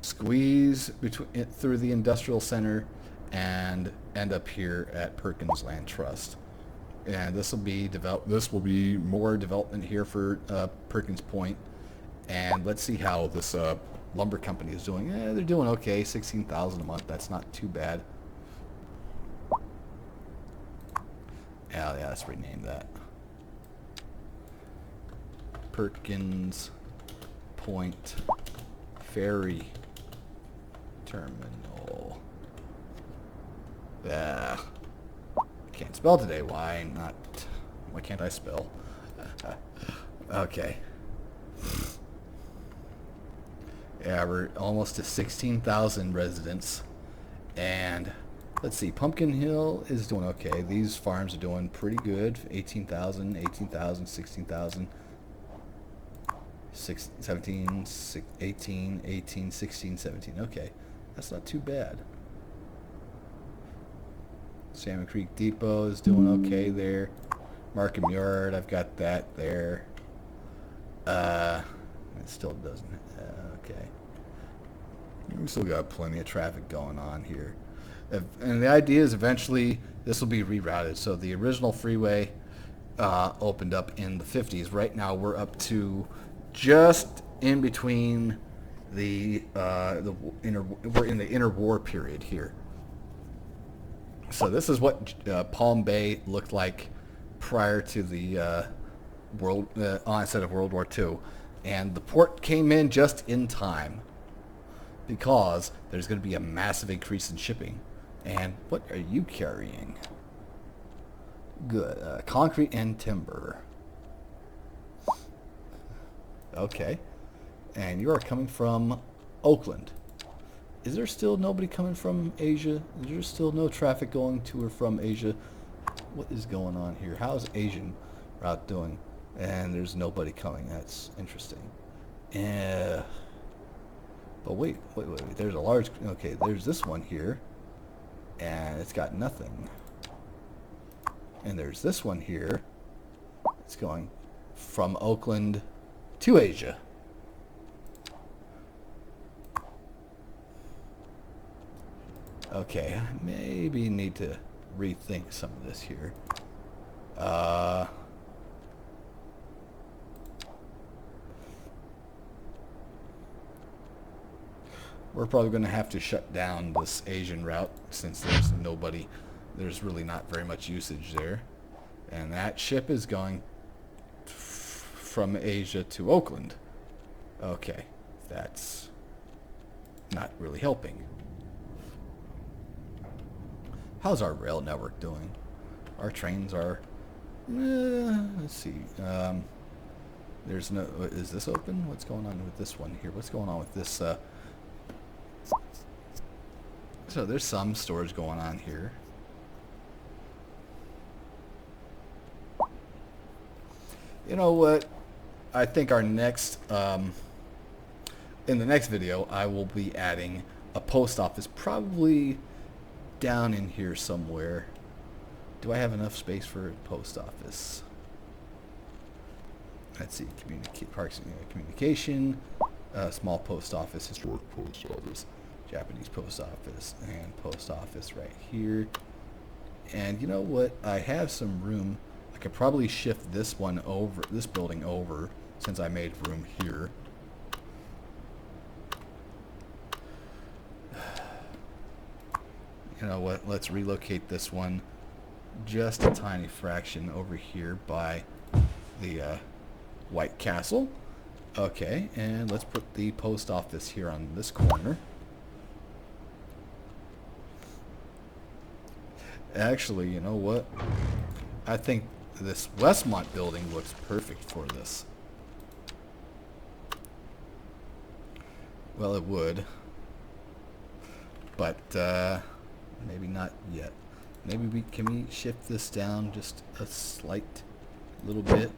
S1: squeeze between through the industrial center, and end up here at Perkins Land Trust. And this will be This will be more development here for Perkins Point. And let's see how this lumber company is doing. They're doing okay. 16,000 a month. That's not too bad. Yeah, let's rename that. Perkins Point Ferry Terminal. Can't spell today. Why not? Why can't I spell? Okay. Yeah, we're almost to 16,000 residents. And let's see, Pumpkin Hill is doing okay. These farms are doing pretty good. 18,000, 18,000, 16,000. 17, 18, 18, 16, 17. Okay, that's not too bad. Salmon Creek Depot is doing okay there. Markham Yard, I've got that there. It still doesn't. Okay. We still got plenty of traffic going on here. And the idea is eventually this will be rerouted. So the original freeway opened up in the 50s. Right now we're up to just in between we're in the interwar period here. So this is what Palm Bay looked like prior to the onset of World War II. And the port came in just in time because there's going to be a massive increase in shipping. And what are you carrying? Good. Concrete and timber. Okay. And you are coming from Oakland. Is there still nobody coming from Asia? Is there still no traffic going to or from Asia? What is going on here? How's Asian route doing? And there's nobody coming. That's interesting. But wait. There's a large... Okay, there's this one here. And it's got nothing. And there's this one here. It's going from Oakland to Asia. Okay, I maybe need to rethink some of this here. We're probably going to have to shut down this Asian route since there's really not very much usage there. And that ship is going from Asia to Oakland. Okay, that's not really helping. How's our rail network doing? Our trains are... let's see. There's no... Is this open? What's going on with this one here? What's going on with this... So there's some storage going on here. You know what? I think our next... in the next video, I will be adding a post office, probably down in here somewhere. Do I have enough space for a post office? Let's see. Parks and communication. Small post office. Historic post office. Japanese post office. And post office right here. And you know what? I have some room. I could probably shift this one over, this building over, since I made room here. You know what, let's relocate this one just a tiny fraction over here by the White Castle. Okay, and let's put the post office here on this corner. Actually, you know what? I think this Westmont building looks perfect for this. Well, it would. But, maybe not yet. Maybe can we shift this down just a slight little bit?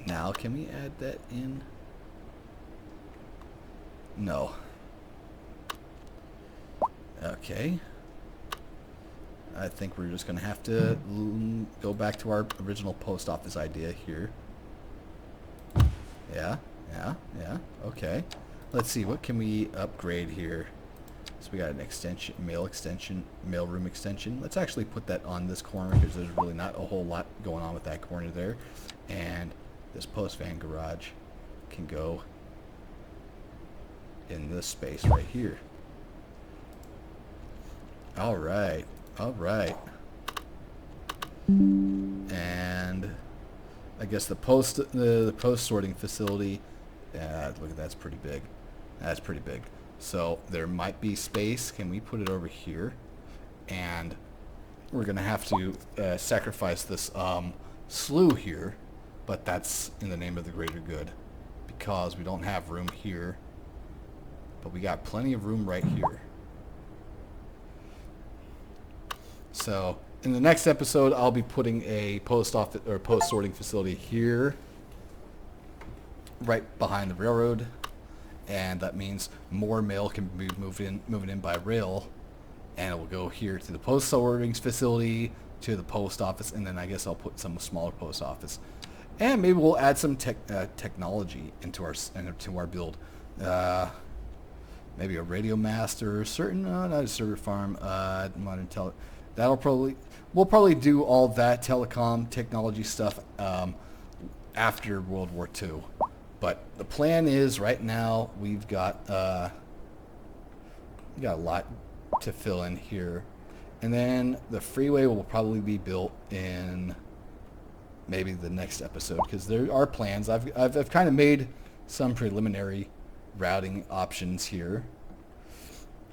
S1: Now, can we add that in? No. Okay. I think we're just going to have to go back to our original post office idea here. Yeah. Okay. Let's see, what can we upgrade here? So we got an extension, mail room extension. Let's actually put that on this corner because there's really not a whole lot going on with that corner there. And this post van garage can go in this space right here. All right. And I guess the post sorting facility. Look at that's pretty big. That's pretty big. So there might be space. Can we put it over here? And we're gonna have to sacrifice this slough here, but that's in the name of the greater good, because we don't have room here, but we got plenty of room right here. So in the next episode, I'll be putting a post office or post sorting facility here, right behind the railroad, and that means more mail can be moving in by rail, and it will go here to the post sorting facility, to the post office, and then I guess I'll put some smaller post office, and maybe we'll add some technology into our build. Maybe a radio master, not a server farm, modern we'll probably do all that telecom technology stuff after World War II. But the plan is right now we've got a lot to fill in here, and then the freeway will probably be built in maybe the next episode, because there are plans. I've kind of made some preliminary routing options here.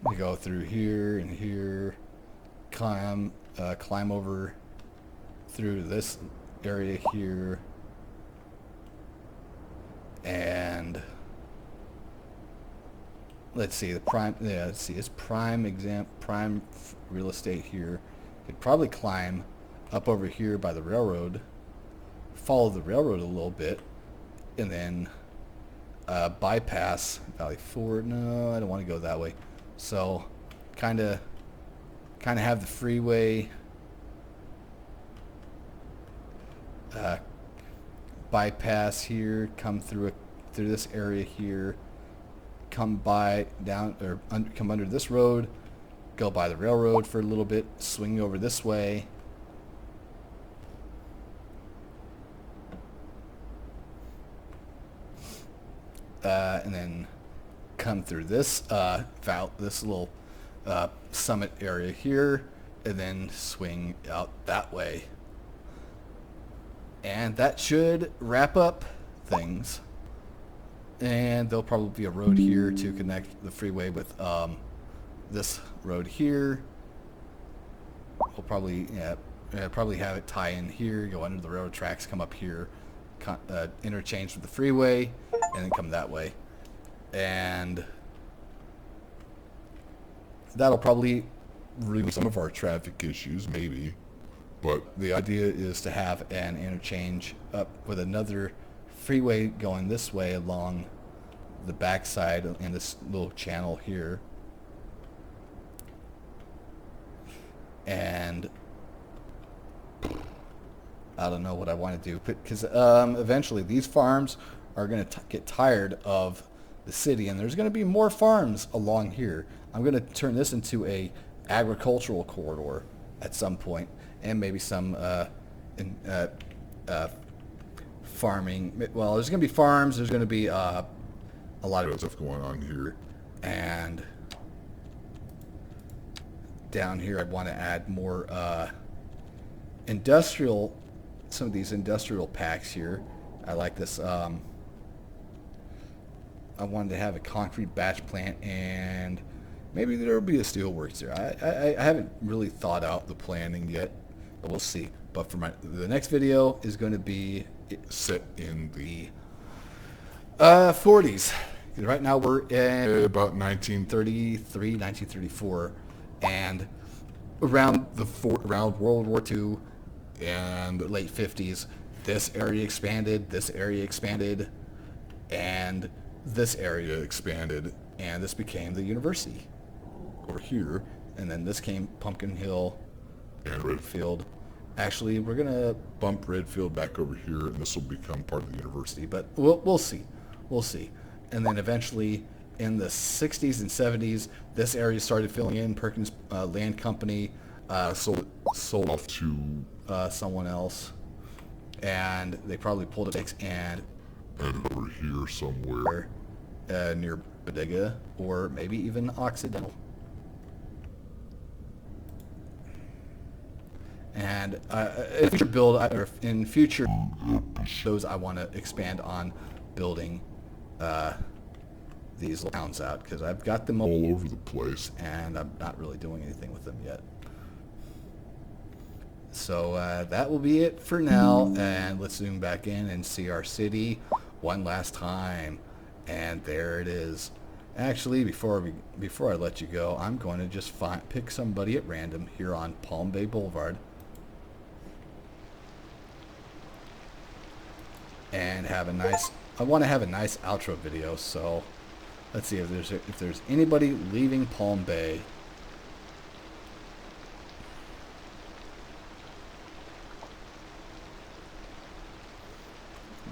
S1: We go through here and here, climb over through this area here, and let's see the prime. Yeah, let's see, it's prime real estate here. Could probably climb up over here by the railroad, follow the railroad a little bit, and then bypass Valley Forge. No, I don't want to go that way. So kind of have the freeway bypass here, come through this area here, come under this road, go by the railroad for a little bit, swing over this way, and then come through this this little summit area here, and then swing out that way. And that should wrap up things. And there'll probably be a road here to connect the freeway with this road here. We'll probably have it tie in here, go under the railroad tracks, come up here, interchange with the freeway, and then come that way. And that'll probably relieve some of our traffic issues, maybe. But the idea is to have an interchange up with another freeway going this way along the backside in this little channel here. And I don't know what I want to do, because eventually these farms are going to get tired of the city, and there's going to be more farms along here. I'm going to turn this into a agricultural corridor at some point, and maybe some farming. Well, there's going to be farms. There's going to be a lot of
S2: stuff going on here.
S1: And down here, I want to add more industrial. Some of these industrial packs here. I like this. I wanted to have a concrete batch plant, and maybe there will be a steelworks there. I haven't really thought out the planning yet, but we'll see. But for the next video is going to be
S2: Set in the
S1: 40s. Right now we're in
S2: about 1933,
S1: 1934, and around World War II and the late 50s, this area expanded, and this area expanded, and this became the university over here, and then this came Pumpkin Hill
S2: and
S1: Redfield. Actually, we're gonna
S2: bump Redfield back over here, and this will become part of the university.
S1: but we'll see. And then eventually, in the 60s and 70s, this area started filling in. Perkins Land Company sold
S2: Off to
S1: someone else, and they probably pulled it and
S2: over here somewhere.
S1: near Bodega, or maybe even Occidental. And in future shows, I want to expand on building these towns out, because I've got them
S2: all over the place,
S1: and I'm not really doing anything with them yet. So that will be it for now, and let's zoom back in and see our city one last time. And there it is. Actually, before I let you go, I'm going to just pick somebody at random here on Palm Bay Boulevard and have a nice. I want to have a nice outro video. So let's see if there's anybody leaving Palm Bay.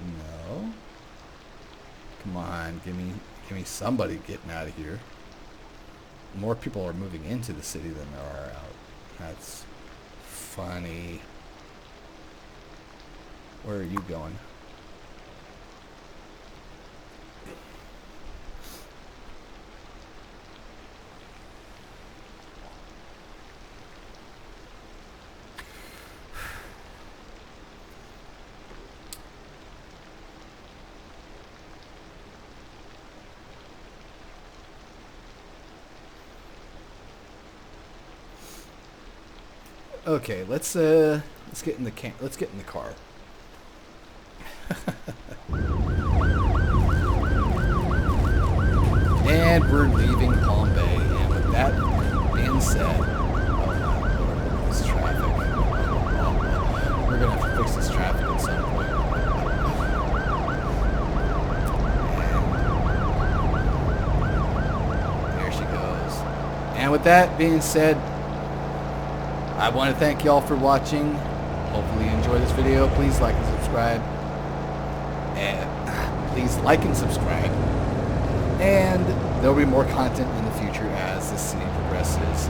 S1: No. Come on, give me somebody getting out of here. More people are moving into the city than there are out. That's funny. Where are you going? Okay, let's get in the car. And we're leaving Palm Bay. And with that being said, this traffic. We're gonna have to fix this traffic at some point. And there she goes. And with that being said, I want to thank y'all for watching. Hopefully you enjoyed this video. Please like and subscribe. And there'll be more content in the future as the city progresses.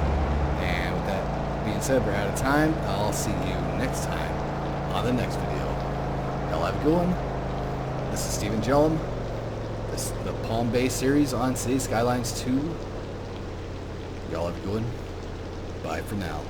S1: And with that being said, we're out of time. I'll see you next time on the next video. Y'all have a good one. This is Stephen Jellum. This is the Palm Bay series on City Skylines 2. Y'all have a good one. Bye for now.